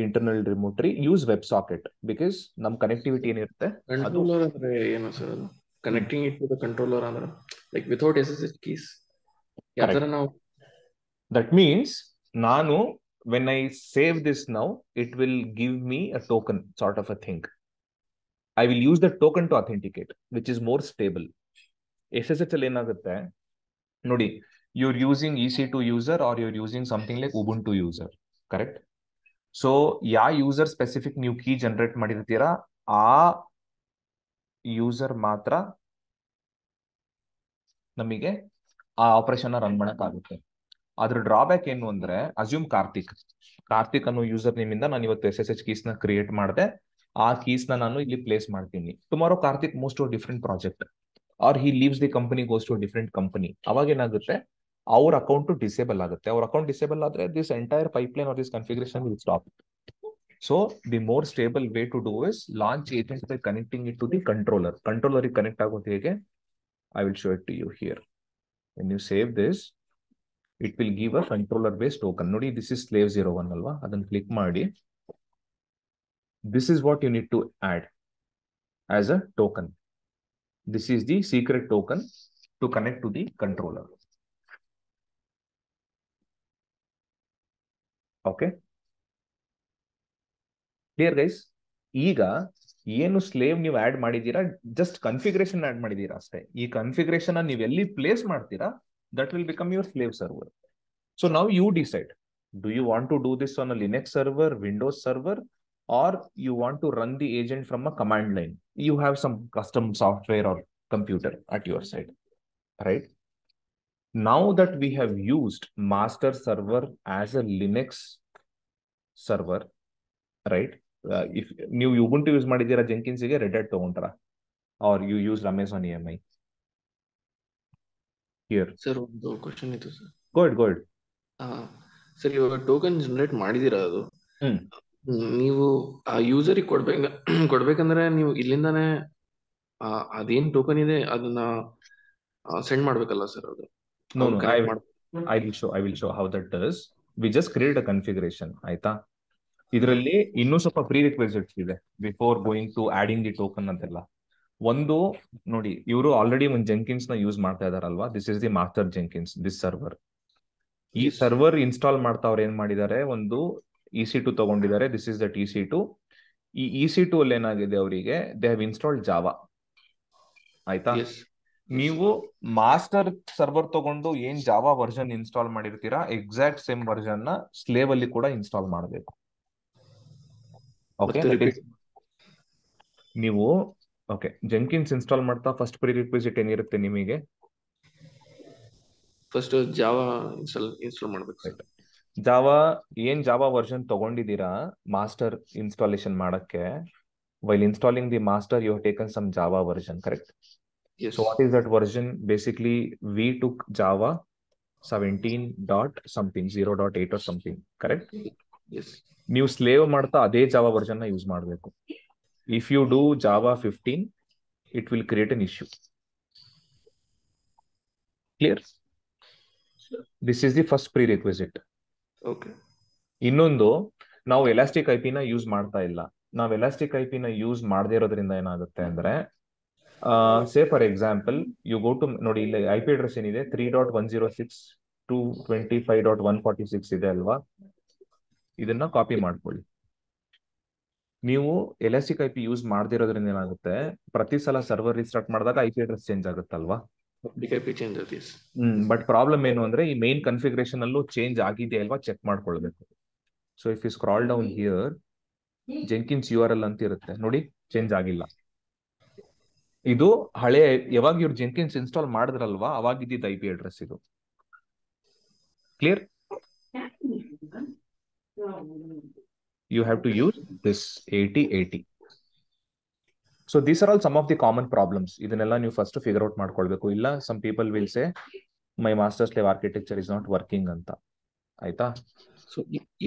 Internal remote use WebSocket because ನಮ್ connectivity ಏನಿರುತ್ತೆ controller ಅಂದ್ರೆ ಏನು sir? ಅದು connecting it to the controller ಅಂದ್ರೆ like without SSH keys ಯಾವ ತರ ನಾವು? That means ನಾನು when I save this now, it will give me a token sort of a thing. I will use the token to authenticate, which is more stable. SSH ಅಲ್ಲಿ ಏನಾಗುತ್ತೆ ನೋಡಿ, you're using EC2 user or you're using something like Ubuntu user, correct? So ಯಾವ user specific ನೀವು key generate ಮಾಡಿರ್ತೀರಾ ಆ user ಮಾತ್ರ ನಮಗೆ ಆ operation run ಮಾಡಕ್ಕಾಗುತ್ತೆ. ಅದ್ರ ಡ್ರಾಬ್ಯಾಕ್ ಏನು ಅಂದ್ರೆ, ಅಸ್ಯೂಮ್ ಕಾರ್ತಿಕ್ ಅನ್ನೋ ಯೂಸರ್ ನಿಮ್ಮಿಂದ ನಾನು ಇವತ್ತು SSH ಕೀಸ್ ನ ಕ್ರಿಯೇಟ್ ಮಾಡಿದೆ, ಆ ಕೀಸ್ ನ ನಾನು ಇಲ್ಲಿ ಪ್ಲೇಸ್ ಮಾಡ್ತೀನಿ. Tomorrow Karthik moves to different project or he leaves the company, goes to different company. ಅವಾಗ ಏನಾಗುತ್ತೆ, ಅವ್ರ ಅಕೌಂಟ್ ಡಿಸೇಬಲ್ ಆಗುತ್ತೆ. ಅವ್ರ ಅಕೌಂಟ್ ಡಿಸೇಬಲ್ ಆದ್ರೆ this entire pipeline or this configuration will stop. So the more stable way to do is launch agent by connecting it to the controller. Controller connect ಆಗೋದು ಹೇಗೆ? I will show it to you here. When you save this, it will give a controller based token. ನೋಡಿ, this is slave01 ಅಲ್ವಾ? ಅದನ್ನು click ಮಾಡಿ. This is what you need to add as a token. This is the secret token to connect to the controller. Okay. Clear guys? ಈಗ ಏನು slave ನೀವು add ಮಾಡಿದೀರಾ, just configuration add ಮಾಡಿದೀರಾ ಅಷ್ಟೇ. ಈ ಕನ್ಫಿಗರೇಷನ್ ನೀವು ಎಲ್ಲಿ ಪ್ಲೇಸ್ ಮಾಡ್ತೀರಾ that will become your slave server. So now you decide, do you want to do this on a Linux server, Windows server, or you want to run the agent from a command line. You have some custom software or computer at your side, right? Now that we have used master server as a Linux server, right? If ನೀವು Ubuntu use ಮಾಡಿದ್ದೀರಾ Jenkins ಗೆ, Red Hat ತಗೊಂಡ್ರಾ, or you use Amazon EMI? Here. Sir ಒಂದು question ಇತ್ತು sir. Go ahead. Sir, ಇವಾಗ token generate ಮಾಡಿದಿರಾ, ಅದು ನೀವು ಆ ಯೂಸರಿಗೆ ಕೊಡ್ಬೇಕಂದ್ರೆ ನೀವು ಇಲ್ಲಿಂದಾನೇ ಅದೇನ್ ಟೋಕನ್ ಇದೆ ಅದನ್ನ ಸೆಂಡ್ ಮಾಡ್ಬೇಕಲ್ಲ ಸರ್? ಅದು No, I will show how that does. We just create a configuration, ಆಯ್ತಾ? ಇದರಲ್ಲಿ ಇನ್ನೂ ಸ್ವಲ್ಪ ಪ್ರೀ ರಿಕ್ವಿಸಿಟ್ಸ್ ಇದೆ before going to adding the token ಅಂತೆಲ್ಲ. ಒಂದು ನೋಡಿ, ಇವರು ಆಲ್ರೆಡಿ ಒಂದು ಜೆಂಕಿನ್ಸ್ ನ ಯೂಸ್ ಮಾಡ್ತಾ ಇದಾರಲ್ವಾ, this is the master Jenkins, this server. ಈ ಸರ್ವರ್ ಇನ್ಸ್ಟಾಲ್ ಮಾಡ್ತಾ ಅವ್ರು ಏನ್ ಮಾಡಿದ್ದಾರೆ, ಒಂದು EC2 ತಗೊಂಡಿದ್ದಾರೆ. This is that EC2. ಈ EC2 ಅಲ್ಲಿ ಏನಾಗಿದೆ ಅವರಿಗೆ, ದೇ ಹ್ಯಾವ್ ಇನ್ಸ್ಟಾಲ್ಡ್ ಜಾವಾ. ಆಯ್ತಾ? ಎಸ್ ನೀವು ಮಾಸ್ಟರ್ ಸರ್ವರ್ ತಗೊಂಡು ಏನ್ ಜಾವಾ ವರ್ಷನ್ ಇನ್ಸ್ಟಾಲ್ ಮಾಡಿರ್ತೀರಾ, ಎಕ್ಸಾಕ್ಟ್ ಸೇಮ್ ವರ್ಷನ್ ನ ಸ್ಲೇವ್ ಅಲ್ಲಿ ಕೂಡ ಇನ್ಸ್ಟಾಲ್ ಮಾಡಬೇಕು. ಓಕೆ, ಮತ್ತೆ ರಿಪೀಟ್ ನೀವು ಓಕೆ ಜೆಂಕಿನ್ಸ್ ಇನ್ಸ್ಟಾಲ್ ಮಾಡ್ತಾ ಫಸ್ಟ್ ಪ್ರಿರಿಕ್ವಿಸಿಟ್ ಏನಿರುತ್ತೆ ನಿಮಗೆ? ಫಸ್ಟ್ ಜಾವಾ ಇನ್ಸ್ಟಾಲ್ ಮಾಡ್ಬೇಕು ಸರ್. ಜಾವಾ ವರ್ಷನ್ ತಗೊಂಡಿದ್ದೀರಾ ಮಾಸ್ಟರ್ ಇನ್ಸ್ಟಾಲೇಷನ್ ಮಾಡಕ್ಕೆ, while installing the master you have taken some Java version, correct? Yes So what is that version? Basically, we took Java 17 dot something, 0.8 or something, correct? Yes ನೀವು slave ಮಾಡ್ತಾ ಅದೇ Java version ನ use ಮಾಡಬೇಕು. If you do Java 15, it will create an issue. Clear? This is the first prerequisite. Okay ಇನ್ನೊಂದು, ನಾವು elastic IP ನ use ಮಾಡ್ತಾ ಇಲ್ಲ. ನಾವು ಎಲಾಸ್ಟಿಕ್ IP ನ ಯೂಸ್ ಮಾಡದೇ ಇರೋದ್ರಿಂದ ಏನಾಗುತ್ತೆ ಅಂದ್ರೆ, say for example you go to, ನೋಡಿ ಇಲ್ಲಿ IP ಅಡ್ರೆಸ್ ಏನಿದೆ 3.106.225.146 ಇದೆ ಅಲ್ವಾ? ಇದನ್ನ ಕಾಪಿ ಮಾಡ್ಕೊಳ್ಳಿ. ನೀವು ಎಲಾಸ್ಟಿಕ್ IP ಯೂಸ್ ಮಾಡದಿರೋದ್ರಿಂದ ಏನಾಗುತ್ತೆ, ಪ್ರತಿ ಸಲ ಸರ್ವರ್ ರಿಸ್ಟಾರ್ಟ್ ಮಾಡಿದಾಗ IP ಅಡ್ರೆಸ್ ಚೇಂಜ್ ಆಗುತ್ತಲ್ವಾ? ಡಿಕೈಪಿ ಚೇಂಜ್ ಆಗುತ್ತೆ. ಎಸ್ ಬಟ್ ಪ್ರಾಬ್ಲಮ್ ಏನು ಅಂದ್ರೆ, ಈ ಮೇನ್ ಕನ್ಫಿಗರೇಷನ್ ಅಲ್ಲೂ ಚೇಂಜ್ ಆಗಿದೆ ಅಲ್ವಾ, ಚೆಕ್ ಮಾಡ್ಕೊಳ್ಬೇಕು. So if you scroll down here, Jenkins URL ಅಂತ ಇರುತ್ತೆ ನೋಡಿ, ಚೇಂಜ್ ಆಗಿಲ್ಲ. ಇದು ಹಳೆ, ಯಾವಾಗ ಇವ್ರು ಜೆಂಕಿನ್ಸ್ ಇನ್ಸ್ಟಾಲ್ ಮಾಡಿದ್ರಲ್ವಾ ಅವಾಗ ಇದ್ದಿದ್ದ IP ಅಡ್ರೆಸ್ ಇದು. Clear? You have to use this 8080. So these are all some of the common problems. ಇದನ್ನೆಲ್ಲ ನೀವು ಫಸ್ಟ್ ಫಿಗರ್ ಔಟ್ ಮಾಡ್ಕೊಳ್ಬೇಕು. ಇಲ್ಲ some people will say my master slave architecture is not working ಅಂತ. ಆಯ್ತಾ? So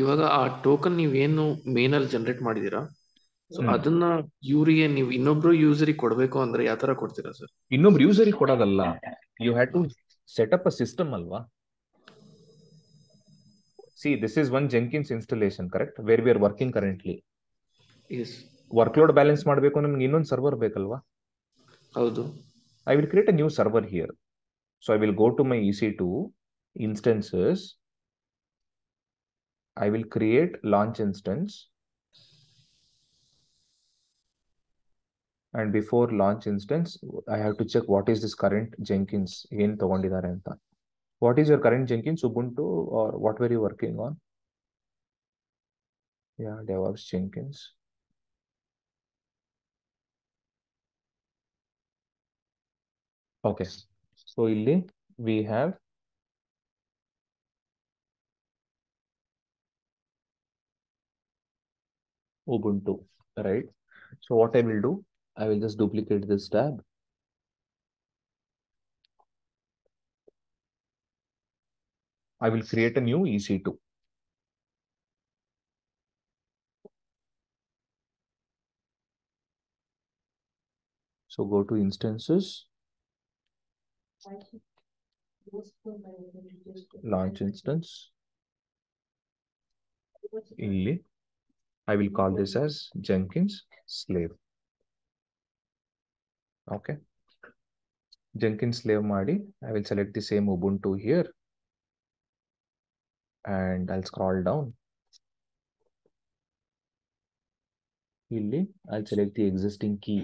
ಇವಾಗ ಆ token ನೀವೇನು main ಅಲ್ಲಿ ಜನರೇಟ್ ಮಾಡಿದೀರಾ, ಸೊ ಅದನ್ನ ಇವ್ರಿಗೆ ನೀವು ಇನ್ನೊಬ್ರು ಯೂಸರಿಗೆ ಕೊಡ್ಬೇಕು ಅಂದ್ರೆ ಯಾವ ತರ ಕೊಡ್ತೀರಾ ಸರ್? ಇನ್ನೊಬ್ರು ಯೂಸರಿಗೆ ಕೊಡೋದಲ್ಲ, you have to set up a system ಅಲ್ವಾ? See, this is one Jenkins installation, correct? Where we are working currently. Yes workload balance ಮಾಡಬೇಕು, ನಮ್ಗೆ ಇನ್ನೊಂದು ಸರ್ವರ್ ಬೇಕಲ್ವಾ? ಹೌದು. I will create a new server here. So I will go to my EC2 instances. I will create launch instance. And before launch instance, I have to check what is this current Jenkins. ಏನು ತಗೊಂಡಿದ್ದಾರೆ ಅಂತ. What is your current Jenkins, Ubuntu, or what were you working on? Yeah, DevOps Jenkins. Okay. So ಇಲ್ಲಿ we have Ubuntu, right? So what I will do, I will just duplicate this tab. I will create a new EC2. So go to instances, launch instance. ಇಲ್ಲಿ I will call this as Jenkins slave. Okay. Jenkins slave ಮಾಡಿ, I will select the same Ubuntu here. And I'll scroll down. ಇಲ್ಲಿ I'll select the existing key.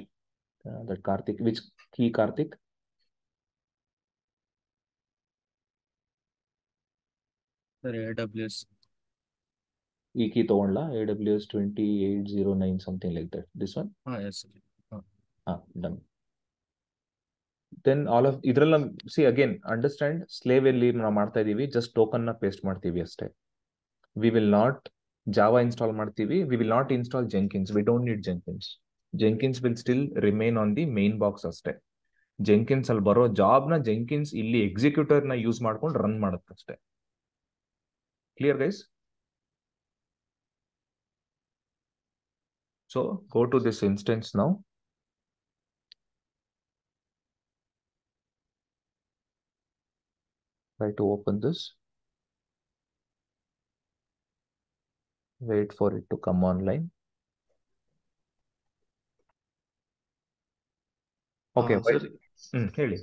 That Karthik, which key Karthik? Sir AWS. ಈ key ತಗೊಂಡ್ಲಾ? AWS 2809 something like that. This one? Yes sir. Done. Then all of ಇದ್ರಲ್ಲ, see again, understand, slave ಅಲ್ಲಿ ನಾವು ಮಾಡ್ತಾ ಇದೀವಿ, just token ನ paste ಮಾಡ್ತೀವಿ ಅಷ್ಟೇ. We will not Java install ಮಾಡ್ತೀವಿ. We will not install Jenkins. We don't need Jenkins. Jenkins will still remain on the main box ಅಷ್ಟೇ. Jenkins ಅಲ್ಲಿ ಬರೋ ಜಾಬ್ ನ Jenkins ಇಲ್ಲಿ ಎಕ್ಸಿಕ್ಯೂಟರ್ ನ ಯೂಸ್ ಮಾಡ್ಕೊಂಡು run ಮಾಡುತ್ತಷ್ಟೇ. Clear guys? So go to this instance now. Try to open this. Wait for it to come online. Okay. Sir ಹೇಳಿ.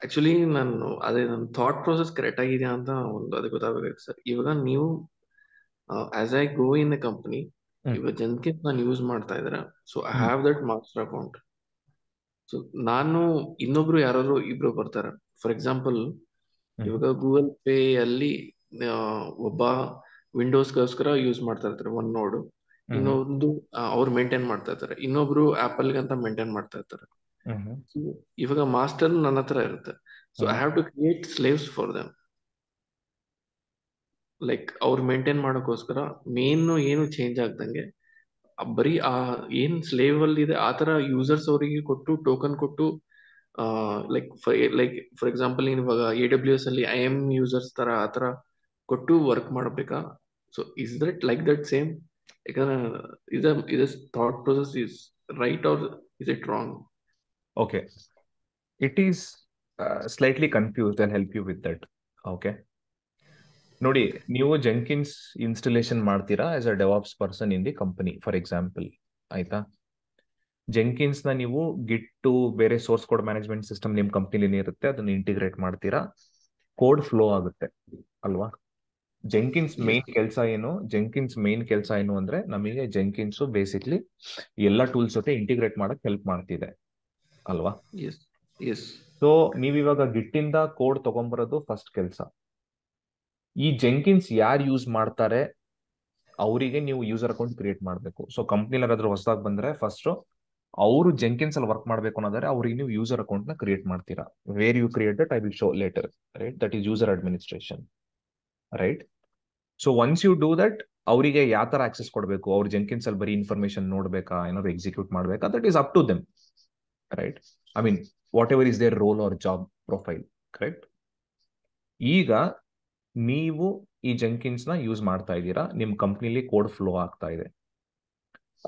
Actually ನಾನು ನನ್ನ ಥಾಟ್ ಪ್ರೊಸೆಸ್ ಕರೆಕ್ಟ್ ಆಗಿದೆಯಾ ಅಂತ ಒಂದು ಅದು ಗೊತ್ತಾಗಬೇಕು ಸರ್. ಇವಾಗ ನೀವು as I go in the company, ಇವಾಗ ಜೆನ್ಕಿನ್ಸ್ ನಾನು ಯೂಸ್ ಮಾಡ್ತಾ ಇದ್ದಾರೆ. So I have that master account. So ನಾನು ಇನ್ನೊಬ್ರು ಯಾರಾದ್ರೂ ಇಬ್ರು ಬರ್ತಾರೆ. ಫಾರ್ ಎಕ್ಸಾಂಪಲ್ ಇವಾಗ ಗೂಗಲ್ ಪೇ ಅಲ್ಲಿ ಒಬ್ಬ ವಿಂಡೋಸ್ಗೋಸ್ಕರ ಯೂಸ್ ಮಾಡ್ತಾ ಇರ್ತಾರೆ ಒನ್ ನೋಡ್, ಇನ್ನೊಂದು ಅವ್ರು ಮೇಂಟೈನ್ ಮಾಡ್ತಾ ಇರ್ತಾರೆ, ಇನ್ನೊಬ್ರು ಆಪಲ್ ಅಂತ ಮೇಂಟೈನ್ ಮಾಡ್ತಾ ಇರ್ತಾರೆ. So, ಇವಾಗ ಮಾಸ್ಟರ್ ನನ್ನ ಹತ್ರ ಇರುತ್ತೆ. So I have to create slaves for them. Like ಅವ್ರು ಮೇಂಟೈನ್ ಮಾಡೋಕ್ಕೋಸ್ಕರ ಮೇನ್ ಏನು ಚೇಂಜ್ ಆಗ್ದಂಗೆ ಬರೀ ಆ ಏನ್ ಸ್ಲೇವ್ ಅಲ್ಲಿ ಇದೆ ಆ ತರ ಯೂಸರ್ಸ್ ಅವರಿಗೆ ಕೊಟ್ಟು ಟೋಕನ್ ಕೊಟ್ಟು ಲೈಕ್ ಫಾರ್ ಎಕ್ಸಾಂಪಲ್ ಇವಾಗ AWS ಅಲ್ಲಿ IAM ಯೂಸರ್ಸ್ ತರ ಆ ತರ ಕೊಟ್ಟು ವರ್ಕ್ ಮಾಡಬೇಕಾ? So is that like that same? ಯಾಕಂದ್ರೆ ಇದು thought process is right or is it wrong? Okay, it is slightly confused. I'll help you with that. Okay. ನೋಡಿ, ನೀವು ಜೆನ್ಕಿನ್ಸ್ ಇನ್ಸ್ಟಾಲೇಷನ್ ಮಾಡ್ತೀರಾ as a DevOps person in the company for example, ಆಯ್ತಾ? ಜೆನ್ಕಿನ್ಸ್ ನ ನೀವು ಗಿಟ್ಟು ಬೇರೆ source code management system ನಿಮ್ ಕಂಪ್ನಿಲಿ ಇರುತ್ತೆ, ಅದನ್ನ ಇಂಟಿಗ್ರೇಟ್ ಮಾಡ್ತೀರಾ, ಕೋಡ್ ಫ್ಲೋ ಆಗುತ್ತೆ ಅಲ್ವಾ? ಜೆನ್ಕಿನ್ಸ್ ಮೇನ್ ಕೆಲಸ ಏನು ಅಂದ್ರೆ ನಮಗೆ ಜೆನ್ಕಿನ್ಸ್ ಬೇಸಿಕ್ಲಿ ಎಲ್ಲ ಟೂಲ್ಸ್ ಜೊತೆ ಇಂಟಿಗ್ರೇಟ್ ಮಾಡಕ್ ಹೆಲ್ಪ್ ಮಾಡ್ತಿದೆ ಅಲ್ವಾ? ಸೊ ನೀವಿವಾಗ ಗಿಟ್ಟಿಂದ ಕೋಡ್ ತಗೊಂಡ್ಬರೋದು ಫಸ್ಟ್ ಕೆಲಸ. ಈ ಜೆನ್ಕಿನ್ಸ್ ಯಾರು ಯೂಸ್ ಮಾಡ್ತಾರೆ ಅವರಿಗೆ ನೀವು ಯೂಸರ್ ಅಕೌಂಟ್ ಕ್ರಿಯೇಟ್ ಮಾಡಬೇಕು. ಸೊ ಕಂಪ್ನಿಲಿ ಯಾರಾದ್ರೂ ಹೊಸದಾಗಿ ಬಂದ್ರೆ ಫಸ್ಟ್ ಅವರು ಜೆನ್ಕಿನ್ಸ್ ಅಲ್ಲಿ ವರ್ಕ್ ಮಾಡಬೇಕು ಅನ್ನೋದಾದ್ರೆ ಅವ್ರಿಗೆ ನೀವು ಯೂಸರ್ ಅಕೌಂಟ್ ನ ಕ್ರಿಯೇಟ್ ಮಾಡ್ತೀರಾ. Where you create that I will show later, right? That is user administration, right? So once you do that, ಅವರಿಗೆ ಯಾವ ತರ ಆಕ್ಸೆಸ್ ಕೊಡಬೇಕು, ಅವ್ರು ಜೆನ್ಕಿನ್ಸ್ ಅಲ್ಲಿ ಬರೀ ಇನ್ಫಾರ್ಮೇಶನ್ ನೋಡ್ಬೇಕಾ, ಏನಾದ್ರು ಎಕ್ಸಿಕ್ಯೂಟ್ ಮಾಡ್ಬೇಕಾ, that is up to them, right? I mean whatever is their role or job profile, correct? ಈಗ ನೀವು ಈ ಜೆನ್ಕಿನ್ಸ್ ನ ಯೂಸ್ ಮಾಡ್ತಾ ಇದ್ದೀರಾ, ನಿಮ್ ಕಂಪ್ನಿಲಿ ಕೋಡ್ ಫ್ಲೋ ಆಗ್ತಾ ಇದೆ.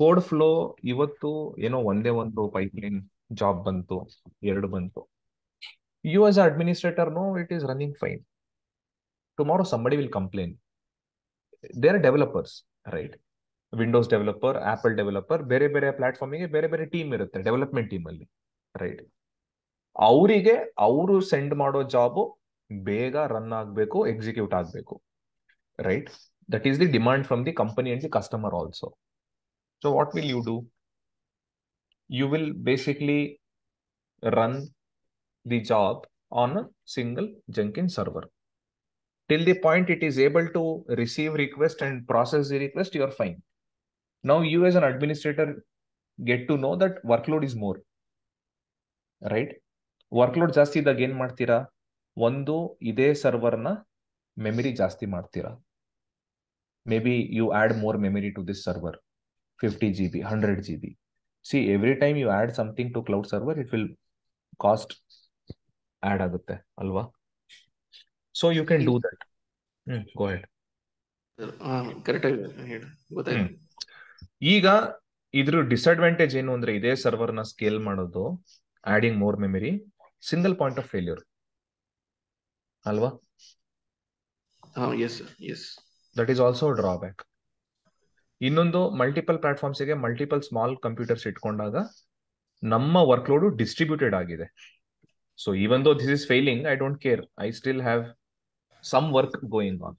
ಕೋಡ್ ಫ್ಲೋ ಇವತ್ತು ಏನೋ ಒಂದೇ ಒಂದು ಪೈಪ್ಲೈನ್ ಜಾಬ್ ಬಂತು, 2 ಬಂತು. You as administrator know it is running fine. Tomorrow somebody will complain. They are developers, right? Windows developer, Apple developer, ಬೇರೆ ಬೇರೆ ಪ್ಲಾಟ್ಫಾರ್ಮಿಗೆ ಬೇರೆ ಬೇರೆ ಟೀಮ್ ಇರುತ್ತೆ ಡೆವಲಪ್ಮೆಂಟ್ ಟೀಮ್ ಅಲ್ಲಿ, ರೈಟ್? ಅವರಿಗೆ ಅವರು ಸೆಂಡ್ ಮಾಡೋ ಜಾಬ್ ಬೇಗ ರನ್ ಆಗಬೇಕು, ಎಕ್ಸಿಕ್ಯೂಟ್ ಆಗಬೇಕು, right? That is the demand from the company and the customer also. So what will you do? You will basically run the job on a single Jenkins server. Till the point it is able to receive request and process the request, you are fine. Now you as an administrator get to know that workload is more, right? Workload ಜಾಸ್ತಿ ಇದ್ದಾಗ ಏನ್ ಮಾಡ್ತೀರಾ? ಒಂದು ಇದೇ server ನ memory ಜಾಸ್ತಿ ಮಾಡ್ತೀರಾ. Maybe you add more memory to this server, 50 GB, 100 GB. See, every time you add something to cloud server, it will cost add ಆಗುತ್ತೆ ಅಲ್ವಾ? So you can do that. Go ahead. Correct ಆಗಿ ಗೊತ್ತಾಯ್ತು. ಈಗ ಇದ್ರ disadvantage ಏನು ಅಂದ್ರೆ, ಇದೇ server ನ ಸ್ಕೇಲ್ ಮಾಡೋದು, adding more memory, single point of failure ಅಲ್ವಾ? That is also drawback. ಇನ್ನೊಂದು, ಮಲ್ಟಿಪಲ್ ಪ್ಲಾಟ್ಫಾರ್ಮ್ಸ್ ಗೆ ಮಲ್ಟಿಪಲ್ ಸ್ಮಾಲ್ ಕಂಪ್ಯೂಟರ್ಸ್ ಇಟ್ಕೊಂಡಾಗ ನಮ್ಮ ವರ್ಕ್ಲೋಡ್ ಡಿಸ್ಟ್ರಿಬ್ಯೂಟೆಡ್ ಆಗಿದೆ. So even though this is failing, I don't care, I still have some work going on.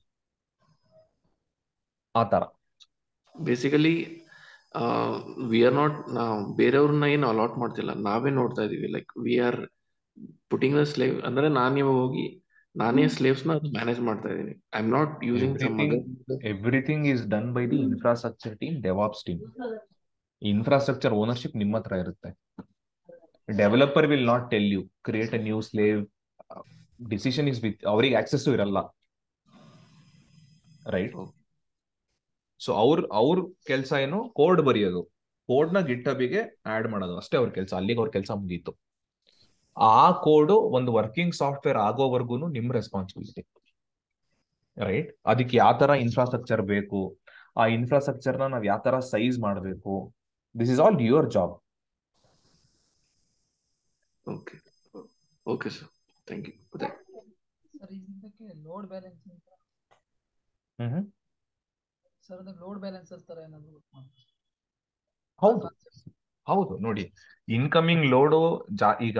ಆ ತರ basically we are not, ಬೇರೆಯವ್ರನ್ನ ಏನು allot ಮಾಡ್ತಿಲ್ಲ, ನಾವೇ ನೋಡ್ತಾ ಇದೀವಿ. Like we are putting the slave, ಅಂದ್ರೆ ನಾನೇ ಸ್ಲೇವ್ಸ್ ನ ಮ್ಯಾನೇಜ್ ಮಾಡ್ತಾ ಇದೀನಿ. I am not using some other. Everything is done by the infrastructure team, DevOps team. Infrastructure ownership ನಿಮ್ಮ ಹತ್ರ ಇರುತ್ತೆ. Developer will not tell you create a new slave. Decision is with, ಅವ್ರಿಗೆ access ಇರಲ್ಲ, right? So ಅವ್ರ ಕೆಲಸ ಏನು? Code ಬರೆಯೋದು, code ನ ಗಿಟ್ಹಬ್ಗೆ ಆಡ್ ಮಾಡೋದು, ಅಷ್ಟೇ ಅವ್ರ ಕೆಲಸ. ಅಲ್ಲಿಗೆ ಅವ್ರ ಕೆಲಸ ಮುಗೀತು. ಆ ಕೋಡ್ ಒಂದು ವರ್ಕಿಂಗ್ ಸಾಫ್ಟ್ವೇರ್ ಆಗೋವರೆಗೂ ನಿಮ್ ರೆಸ್ಪಾನ್ಸಿಬಿಲಿಟಿ, ರೈಟ್? ಅದಕ್ಕೆ ಯಾವ ತರ ಇನ್ಫ್ರಾಸ್ಟ್ರಕ್ಚರ್ ಬೇಕು, ಆ ಇನ್ಫ್ರಾಸ್ಟ್ರಕ್ಚರ್ ನ ನಾವ್ ಯಾವ ತರ ಸೈಜ್ ಮಾಡಬೇಕು, this is all your job. Okay okay sir, thank you. Sir, ಇದಕ್ಕೆ ಲೋಡ್ ಬ್ಯಾಲೆನ್ಸಿಂಗ್ ಸರ್, ಅದು ಲೋಡ್ ಬ್ಯಾಲೆನ್ಸರ್ ತರ ಏನಾದ್ರು ಹೌದು ಹೌದು. ನೋಡಿ, ಇನ್ಕಮಿಂಗ್ ಲೋಡು ಈಗ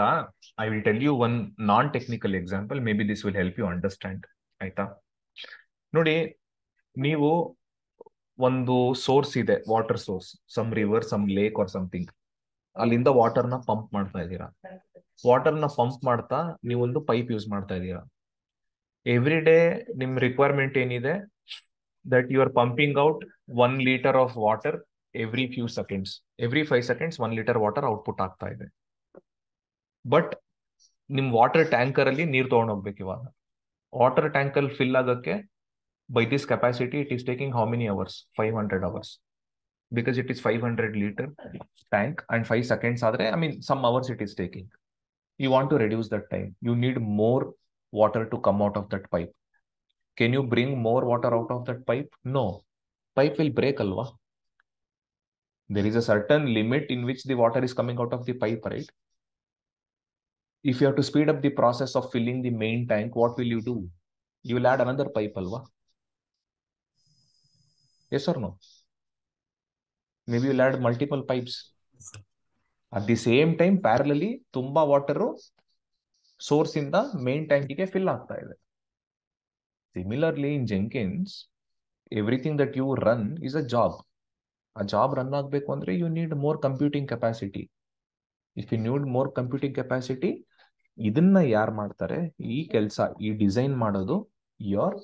I will tell you one non technical example, maybe this will help you understand, ಆಯ್ತಾ? ನೋಡಿ, ನೀವು ಒಂದು ಸೋರ್ಸ್ ಇದೆ, water source, some river, some lake or something. ಅಲ್ಲಿಂದ ವಾಟರ್ನ ಪಂಪ್ ಮಾಡ್ತಾ ಇದ್ದೀರಾ. ವಾಟರ್ನ ಪಂಪ್ ಮಾಡ್ತಾ ನೀವೊಂದು ಪೈಪ್ ಯೂಸ್ ಮಾಡ್ತಾ ಇದ್ದೀರಾ. ಎವ್ರಿ ಡೇ ನಿಮ್ ರಿಕ್ವೈರ್ಮೆಂಟ್ ಏನಿದೆ, that you are pumping out 1 litre of water every few seconds. Every 5 seconds 1 litre water output ಆಗ್ತಾ ಇದೆ. ಬಟ್ ನಿಮ್ ವಾಟರ್ ಟ್ಯಾಂಕರ್ ಅಲ್ಲಿ ನೀರು ತಗೊಂಡೋಗ್ಬೇಕು. ಇವಾಗ ವಾಟರ್ ಟ್ಯಾಂಕ್ ಅಲ್ಲಿ ಫಿಲ್ ಆಗಕ್ಕೆ by this capacity it is taking how many hours? 500 hours, because it is 500 liter tank and 5 seconds adre, I mean some hours it is taking. You want to reduce that time, you need more water to come out of that pipe. Can you bring more water out of that pipe? No, pipe will break alwa. There is a certain limit in which the water is coming out of the pipe, right? If you have to speed up the process of filling the main tank, what will you do? You will add another pipe alwa. Yes or no? Maybe you'll add multiple pipes. At the same time, parallelly, ತುಂಬಾ water source ಇಂದ main ಟ್ಯಾಂಕಿಗೆ fill ಆಗ್ತಾ ಇದೆ. Similarly in Jenkins, everything that you run is a job. ಆ job run ಆಗಬೇಕು ಅಂದ್ರೆ you need more computing capacity. If you need more computing capacity, ಇದನ್ನ ಯಾರು ಮಾಡ್ತಾರೆ? ಈ ಕೆಲಸ, ಈ ಡಿಸೈನ್ ಮಾಡೋದು your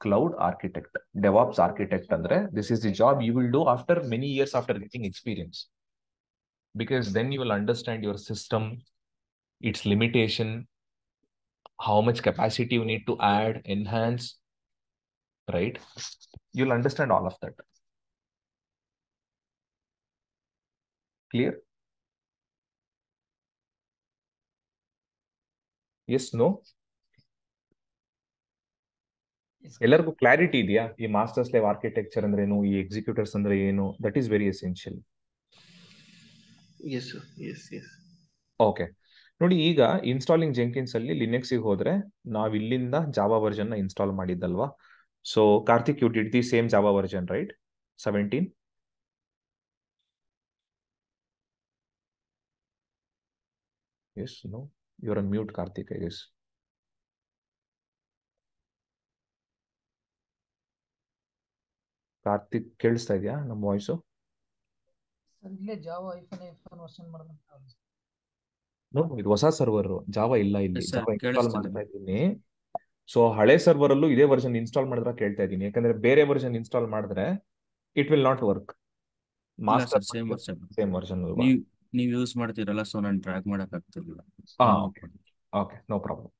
cloud architect, DevOps architect. ಅಂದ್ರೆ this is the job you will do after many years after getting experience. Because then you will understand your system, its limitation, how much capacity you need to add, enhance, right? You'll understand all of that. Clear? Yes, no? ಎಲ್ಲರಿಗೂ clarity ಇದೆಯಾ? ಈ master slave architecture ಅಂದ್ರೆ ಏನು, ಈ executors ಅಂದ್ರೆ ಏನು? That is very essential. Yes yes yes. Okay, ನೋಡಿ, ಈಗ ಇನ್ಸ್ಟಾಲಿಂಗ್ ಜೆಂಕಿನ್ಸ್ ಅಲ್ಲಿ ಲಿನಕ್ಸ್ಗೆ ಹೋದ್ರೆ ನಾವ್ ಇಲ್ಲಿಂದ ಜಾವಾ ವರ್ಜನ್ ನ ಇನ್ಸ್ಟಾಲ್ ಮಾಡಿದ್ದಲ್ವಾ? So Karthik, you did the same Java version, right? 17. Yes, no? You're on mute, Karthik, I guess. Karthik, ಕೇಳಿಸ್ತಾ ಇದೆಯಾ ನಮ್ಮ ವಾಯ್ಸು? ಸರ್ ಇಲ್ಲೇ ಜಾವಾ ಐಫೋನ್ ವರ್ಷನ್ ಮಾಡ್ದಂತ. ನೋ, ಇದು ಹೊಸ ಸರ್ವರ್, ಜಾವಾ ಇಲ್ಲ ಇಲ್ಲಿ. Yes, sir, ಜಾವಾ ಇನ್ಸ್ಟಾಲ್ ಕೇಳಿಸ್ತಿದೆ. ಮಾಡ್ತಾ ಇದ್ದೀನಿ. ಸೊ ಹಳೆ ಸರ್ವರ್ ಅಲ್ಲೂ ಇದೇ ವರ್ಷನ್ ಇನ್ಸ್ಟಾಲ್ ಮಾಡಿದ್ರೆ ಕೇಳ್ತಾ ಇದ್ದೀನಿ. ಯಾಕಂದ್ರೆ ಬೇರೆ ವರ್ಷನ್ ಇನ್ಸ್ಟಾಲ್ ಮಾಡಿದ್ರೆ ಇಟ್ ವಿಲ್ ನಾಟ್ ವರ್ಕ್. ಇಲ್ಲ master sir, same version. Same version ಅಲ್ವಾ? ನೀವು ಯೂಸ್ ಮಾಡ್ತೀರಲ್ಲ, ಸೊ ನಾನು ಟ್ರ್ಯಾಕ್ ಮಾಡಕ್ ಆಗ್ತಿರ್ಲಿಲ್ಲ. Okay, no problem.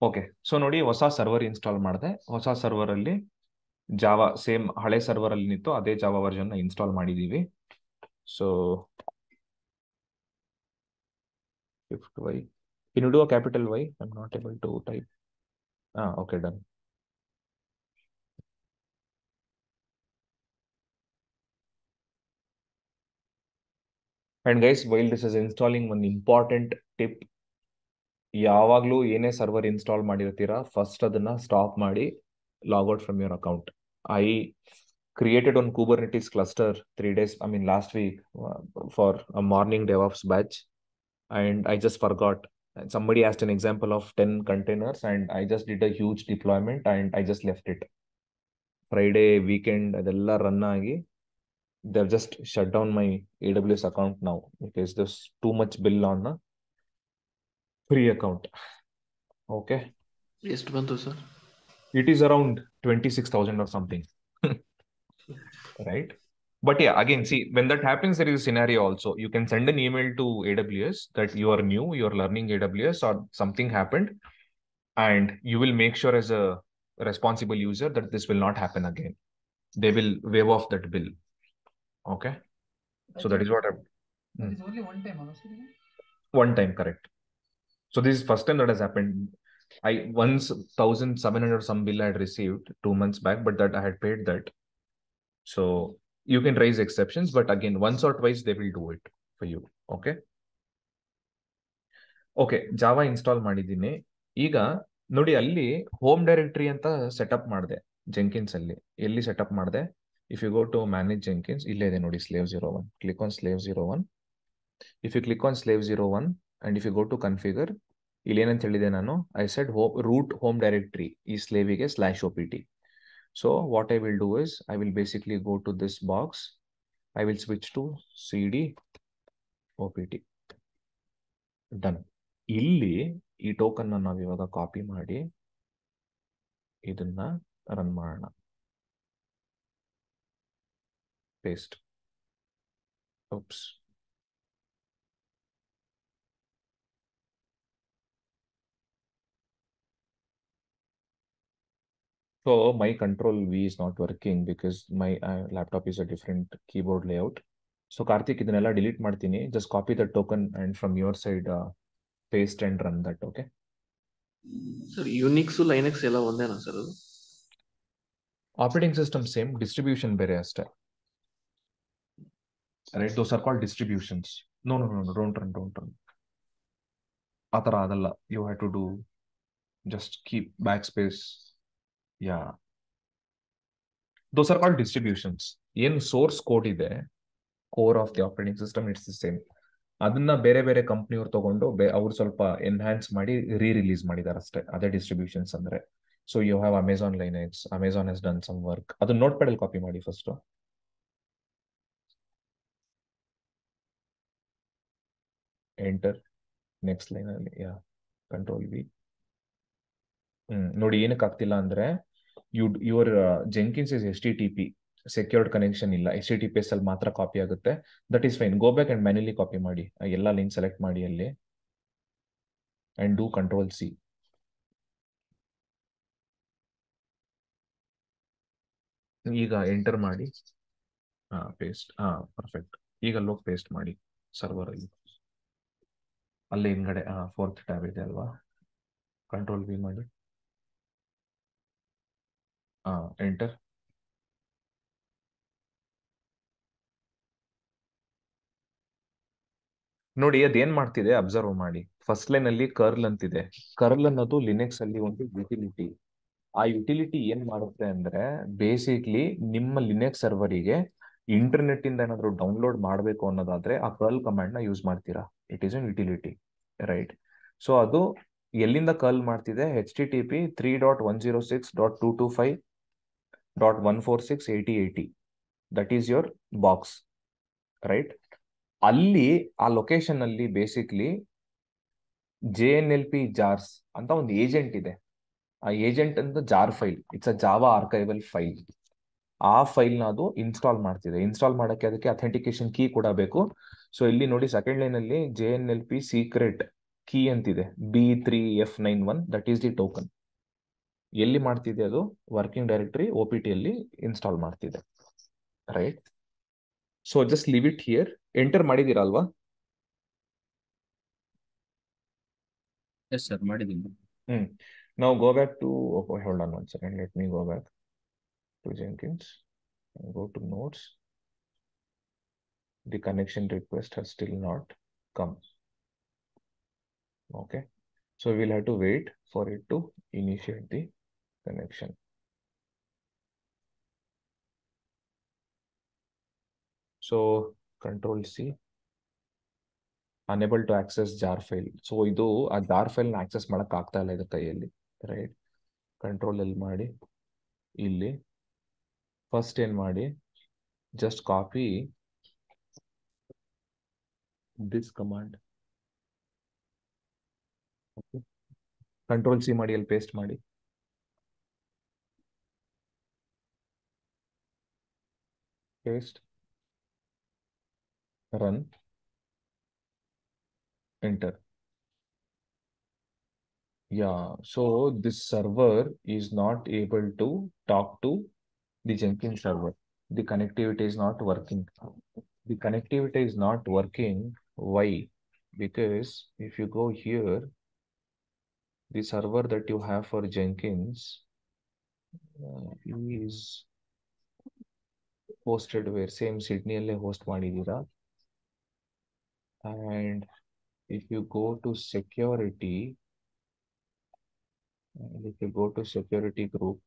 Okay, so ನೋಡಿ, ಹೊಸ ಸರ್ವರ್ ಇನ್ಸ್ಟಾಲ್ ಮಾಡಿದೆ. ಹೊಸ ಸರ್ವರ್ ಅಲ್ಲಿ ಜಾವಾ ಸೇಮ್ ಹಳೆ ಸರ್ವರ್ ಅಲ್ಲಿ ನಿಂತು ಅದೇ ಜಾವಾ ವರ್ಜನ್ ನ ಇನ್ಸ್ಟಾಲ್ ಮಾಡಿದೀವಿ. So shift y, can you do a capital Y? I'm not able to type. Okay, done. And guys, while this is installing, one important tip: ಯಾವಾಗ್ಲೂ ಏನೇ server install ಮಾಡಿರ್ತೀರಾ, first ಅದನ್ನ stop ಮಾಡಿ log out from your account. I created on Kubernetes cluster 3 days, I mean last week, for a morning DevOps batch, and I just forgot. And somebody asked an example of 10 containers, and I just did a huge deployment and I just left it. Friday weekend adella run agi, they've just shut down my AWS account now because there's too much bill on the free account. Okay, ಎಷ್ಟು ಬಂತು sir? it is around 26,000 or something. Right? But yeah, again, see, when that happens, there is a scenario also. You can send an email to AWS that you are new, you are learning AWS, or something happened, and you will make sure as a responsible user that this will not happen again. They will waive off that bill. Okay? So that is what I've... That is only one time, sir? One time, correct. So this is first time that has happened. I once 1,700 some bill I had received 2 months back, but that I had paid that. So you can raise exceptions, but again, once or twice they will do it for you. Okay? Okay, Java install ಮಾಡಿದ್ದೀನಿ. ಈಗ ನೋಡಿ, ಅಲ್ಲಿ home directory ಅಂತ setup ಮಾಡಿದೆ ಜೆಂಕಿನ್ಸ್ ಅಲ್ಲಿ. ಎಲ್ಲಿ setup ಮಾಡಿದೆ? If you go to manage Jenkins, ಇಲ್ಲೇ ಇದೆ ನೋಡಿ, slave01. Click on slave01. If you click on slave01 and if you go to configure, ಇಲ್ಲಿ ಏನಂತ ಹೇಳಿದೆ ನಾನು, I said root home directory ಈ ಸ್ಲೇವಿಗೆ /opt. So what I will do is I will basically go to this box. I will switch to cd opt. Done. ಇಲ್ಲಿ ಈ token ನಾವು ಇವಾಗ ಕಾಪಿ ಮಾಡಿ ಇದನ್ನ ರನ್ ಮಾಡೋಣ. Paste. Oops. So my control V is not working because my laptop is a different keyboard layout. So Karthik, ಇದನ್ನೆಲ್ಲ delete ಮಾಡ್ತೀನಿ. Just copy the token and from your side paste and run that, okay? Sir Unix Linux ಎಲ್ಲ ಒಂದೇನಾ sir ಅದು? Operating system same, distribution ಬೇರೆ ಅಷ್ಟೇ. Right, those are called distributions. No, don't run. ಆ ಥರ ಆಗಲ್ಲ. You have to do just keep backspace. Yeah. Those are called distributions. ಏನು source code ಇದೆ, core of the operating system, it's the same. ಅದನ್ನ ಬೇರೆ ಬೇರೆ ಕಂಪ್ನಿಯವ್ರು ತಗೊಂಡು ಅವ್ರು ಸ್ವಲ್ಪ ಎನ್ಹಾನ್ಸ್ ಮಾಡಿ ರಿಲೀಸ್ ಮಾಡಿದಾರೆ ಅಷ್ಟೇ. ಅದೇ ಡಿಸ್ಟ್ರಿಬ್ಯೂಷನ್ಸ್ ಅಂದ್ರೆ. So you have Amazon Linux, Amazon has done some work. ಅದು ನೋಟ್ ಪ್ಯಾಡ್ ಅಲ್ಲಿ ಕಾಪಿ ಮಾಡಿ ಫಸ್ಟ್. ಎಂಟರ್. ನೆಕ್ಸ್ಟ್ ಲೈನ್ ಅಲ್ಲಿ ಕಂಟ್ರೋಲ್ ವಿ. ನೋಡಿ ಏನಕ್ಕೆ ಆಗ್ತಿಲ್ಲ ಅಂದ್ರೆ your Jenkins is HTTP secured connection ಇಲ್ಲ. HTTPS ಅಲ್ಲಿ ಮಾತ್ರ ಕಾಪಿ ಆಗುತ್ತೆ. That is fine. Go back and manually copy ಮಾಡಿ. ಎಲ್ಲ ಲಿಂಕ್ ಸೆಲೆಕ್ಟ್ ಮಾಡಿ ಅಲ್ಲಿ ಅಂಡ್ ಡೂ Control+C. ಈಗ ಎಂಟರ್ ಮಾಡಿ. ಪೇಸ್ಟ್. ಪರ್ಫೆಕ್ಟ್. ಈಗ ಲೋಗ್ ಪೇಸ್ಟ್ ಮಾಡಿ ಸರ್ವರ್ ಅಲ್ಲಿ. ಅಲ್ಲೇ ಹಿಂಗಡೆ 4th ಟ್ಯಾಬ್ ಇದೆ ಅಲ್ವಾ? Control+V ಮಾಡಿ. ಎಂಟರ್. ನೋಡಿ ಅದೇನ್ ಮಾಡ್ತಿದೆ ಅಬ್ಸರ್ವ್ ಮಾಡಿ. ಫಸ್ಟ್ ಲೈನ್ ಅಲ್ಲಿ ಕರ್ಲ್ ಅಂತಿದೆ. ಕರ್ಲ್ ಅನ್ನೋದು ಲಿನೆಕ್ಸ್ ಅಲ್ಲಿ ಒಂದು ಯುಟಿಲಿಟಿ. ಆ ಯುಟಿಲಿಟಿ ಏನ್ ಮಾಡುತ್ತೆ ಅಂದ್ರೆ ಬೇಸಿಕ್ಲಿ ನಿಮ್ಮ ಲಿನೆಕ್ಸ್ ಸರ್ವರಿಗೆ ಇಂಟರ್ನೆಟ್ ಇಂದ ಏನಾದ್ರು ಡೌನ್ಲೋಡ್ ಮಾಡಬೇಕು ಅನ್ನೋದಾದ್ರೆ ಆ ಕರ್ಲ್ ಕಮಾಂಡ್ ನ ಯೂಸ್ ಮಾಡ್ತೀರಾ. It is N utility, right? So ಅದು ಎಲ್ಲಿಂದ ಕರ್ಲ್ ಮಾಡ್ತಿದೆ? HTTP 3.106.225.146.8080. That is your box, right? ಅಲ್ಲಿ ಆ ಲೊಕೇಶನ್ ಅಲ್ಲಿ ಬೇಸಿಕ್ಲಿ JNLP ಜಾರ್ಸ್ ಅಂತ ಒಂದು ಏಜೆಂಟ್ ಇದೆ. ಆ ಏಜೆಂಟ್ ಅಂತ jar file, it's a Java archival file. ಆ ಫೈಲ್ ನ ಅದು ಇನ್ಸ್ಟಾಲ್ ಮಾಡ್ತಿದೆ. ಇನ್ಸ್ಟಾಲ್ ಮಾಡಕ್ಕೆ ಅದಕ್ಕೆ ಅಥೆಂಟಿಕೇಶನ್ ಕೀ ಕೂಡ ಬೇಕು. ಸೊ ಇಲ್ಲಿ ನೋಡಿ ಸೆಕೆಂಡ್ ಲೈನ್ ಅಲ್ಲಿ JNLP ಸೀಕ್ರೆಟ್ ಕೀ ಅಂತಿದೆ, B3F91. That is the token. ಎಲ್ಲಿ ಮಾಡ್ತಿದೆ ಅದು? ವರ್ಕಿಂಗ್ ಡೈರೆಕ್ಟರಿ OPT ಅಲ್ಲಿ ಇನ್ಸ್ಟಾಲ್ ಮಾಡ್ತಿದೆ, right? So just leave it here. Enter ಮಾಡಿದೀರಾ ಅಲ್ವಾ? ಎಸ್ ಸರ್ ಮಾಡಿದ್ದೀನಿ. Now go back to, hold on 1 second. Let me go back to Jenkins and go to nodes. The connection request has still not come. Okay. So we'll have to wait for it to initiate the connection. So Control+C. Unable to access jar file. So ಇದು ಆ jar file ನ access ಮಾಡಕ್ ಆಗ್ತಾ ಇಲ್ಲ ಇದು ಕೈಯಲ್ಲಿ, right? Control L ಮಾಡಿ. ಇಲ್ಲಿ ಫಸ್ಟ್ ಏನ್ ಮಾಡಿ, just copy this command. Control+C ಮಾಡಿ, ಅಲ್ಲಿ ಪೇಸ್ಟ್ ಮಾಡಿ. Paste. Run. Enter. Yeah, so this server is not able to talk to the Jenkins server. The connectivity is not working. The connectivity is not working. Why? Because if you go here, the server that you have for Jenkins is hosted where? Same Sydney alle host ಮಾಡಿದೀರಾ. And if you go to security, and if you go to security group,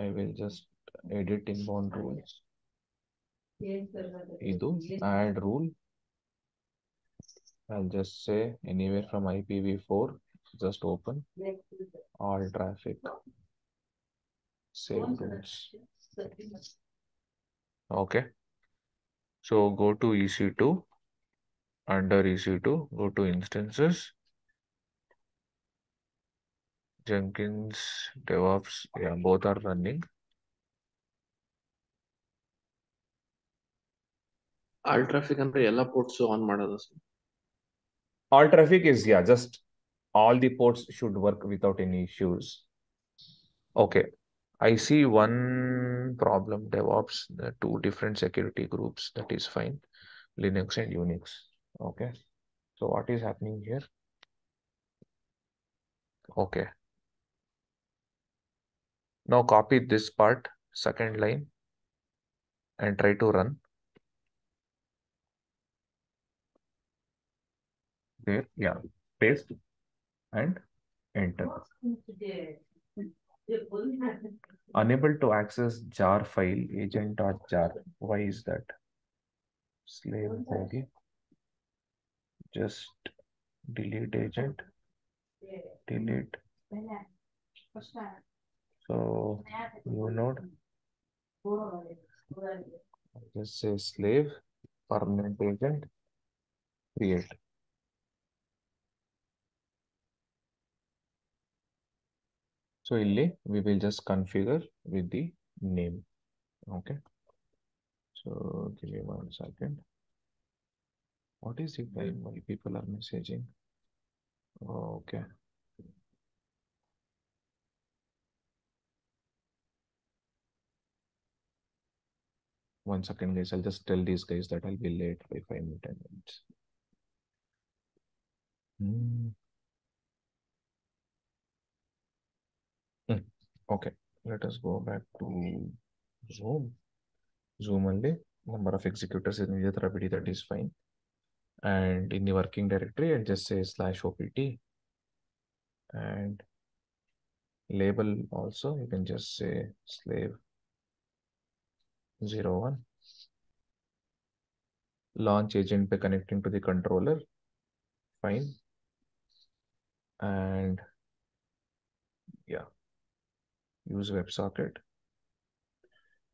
I will just edit inbound rules. ಇದು add rule. I'll just say anywhere from IPv4, just open all traffic, save rules. Okay. So go to EC2, under EC2, go to instances, Jenkins, DevOps, yeah, both are running. All traffic ಅಂದ್ರೆ ಎಲ್ಲ ports on ಮಾಡೋದು sir? All traffic is, yeah, just all the ports should work without any issues. Okay. I see one problem, DevOps, the two different security groups, that is fine. Linux and Unix. Okay. So what is happening here? Okay. Now copy this part, second line, and try to run. There, yeah, paste and enter. Unable to access jar file agent.jar. Why is that? Slave hogi. Just delete agent. Delete. So new node. Just say slave permanent agent. Create. So illi we will just configure with the name. Okay. So give me 1 second. What is it? Why people are messaging? Okay. One second, guys. I'll just tell these guys that I'll be late by 5 to 10 minutes. Okay. Let us go back to Zoom. Zoom only. Number of executors in the therapy, that is fine. And in the working directory, I'll just say /opt. And label also, you can just say slave 01. Launch agent by connecting to the controller. Fine. And yeah, use WebSocket.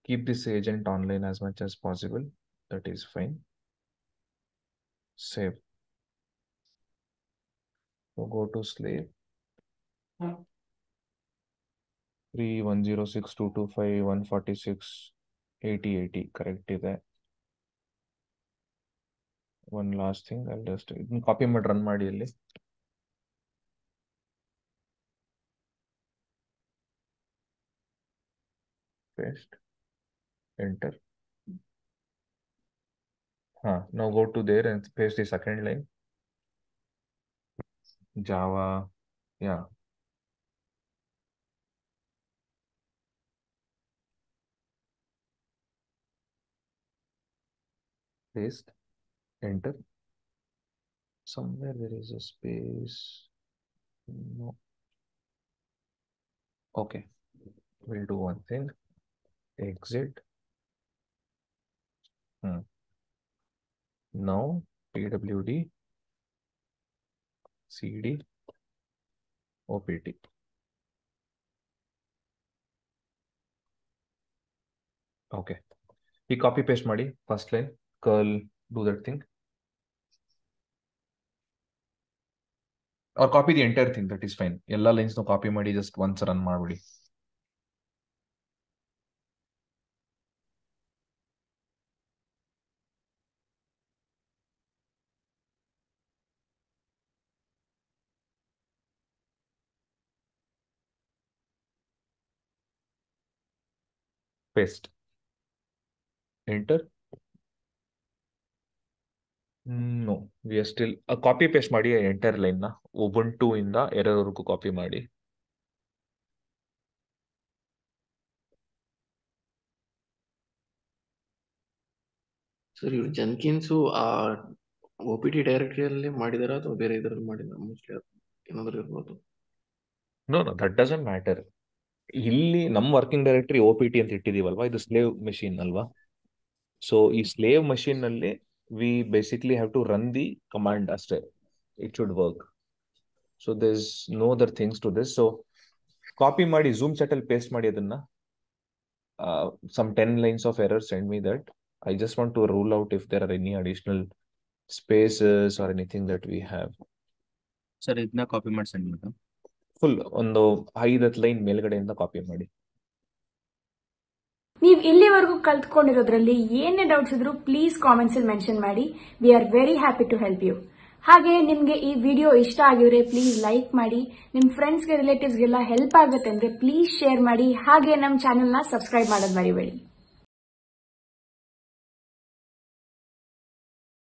Keep this agent online as much as possible. That is fine. Save. So go to slave. 3106225146880. Correct is that. One last thing, I'll just copy and run ಮಾಡಿ ಇಲ್ಲಿ. Paste. Enter. Now go to there and paste the second line. Java. Yeah. Paste. Enter. Somewhere there is a space. No. Okay. We'll do one thing. Exit. Now pwd cd opt. Okay. ಈ copy paste ಮಾಡಿ first line curl do that thing or copy the entire thing, that is fine. ಎಲ್ಲ lines ನು copy ಮಾಡಿ just once run ಮಾಡ್ಬಿಡಿ. Paste. Enter. No, we are still copy paste ಮಾಡಿ entire line ನ Ubuntu ಇಂದ error ವರೆಗೂ copy ಮಾಡಿ. Sir ಇವ್ರು ಜೆನ್ಕಿನ್ಸು ಆ OPT ಡೈರೆಕ್ಟರಿಯಲ್ಲಿ ಮಾಡಿದಾರ ಅಥವಾ ಬೇರೆ ಇದರಲ್ಲಿ ಮಾಡಿದಾರ? ಮೋಸ್ಟ್ಲಿ ಏನಾದ್ರು ಇರ್ಬೋದು. No that doesn't matter. ಇಲ್ಲಿ ನಮ್ಮ ವರ್ಕಿಂಗ್ ಡೈರೆಕ್ಟರಿ OPT ಅಂತ ಇಟ್ಟಿದೀವಲ್ವಾ, ಇದು ಸ್ಲೇವ್ ಮೆಷಿನ್ ಅಲ್ವಾ? ಸೊ ಈ ಸ್ಲೇವ್ ಮಷೀನ್ ನಲ್ಲಿ we basically have to run the command ಅಷ್ಟೇ, it should work. So there is no other things to this. So copy ಮಾಡಿ ಝೂಮ್ ಚಾಟ್ ಅಲ್ಲಿ ಪೇಸ್ಟ್ ಮಾಡಿ ಅದನ್ನ. Some 10 lines of error, send me that. I just want to rule out if there are any additional spaces or anything that we have. Sir ಇದನ್ನ copy ಮಾಡಿ send ಮಾಡಿ. Full ಒಂದು 5 line ಮೇಲ್ಗಡೆಯಿಂದ copy ಮಾಡಿ. ನೀವು ಇಲ್ಲಿವರೆಗೂ ಕಲ್ತ್ಕೊಂಡಿರೋದ್ರಲ್ಲಿ ಏನೇ ಡೌಟ್ಸ್ ಇದ್ರು ಪ್ಲೀಸ್ ಕಾಮೆಂಟ್ಸ್ ಅಲ್ಲಿ ಮೆನ್ಷನ್ ಮಾಡಿ. We are very happy to help you. ಹಾಗೆ ನಿಮ್ಗೆ ಈ ವಿಡಿಯೋ ಇಷ್ಟ ಆಗಿದ್ರೆ ಪ್ಲೀಸ್ ಲೈಕ್ ಮಾಡಿ. ನಿಮ್ ಫ್ರೆಂಡ್ಸ್ಗೆ ರಿಲೇಟಿವ್ಸ್ಗೆಲ್ಲ ಹೆಲ್ಪ್ ಆಗುತ್ತೆ ಅಂದ್ರೆ ಪ್ಲೀಸ್ ಶೇರ್ ಮಾಡಿ. ಹಾಗೆ ನಮ್ಮ ಚಾನೆಲ್ನ ಸಬ್ಸ್ಕ್ರೈಬ್ ಮಾಡೋದು ಮರಿಬೇಡಿ.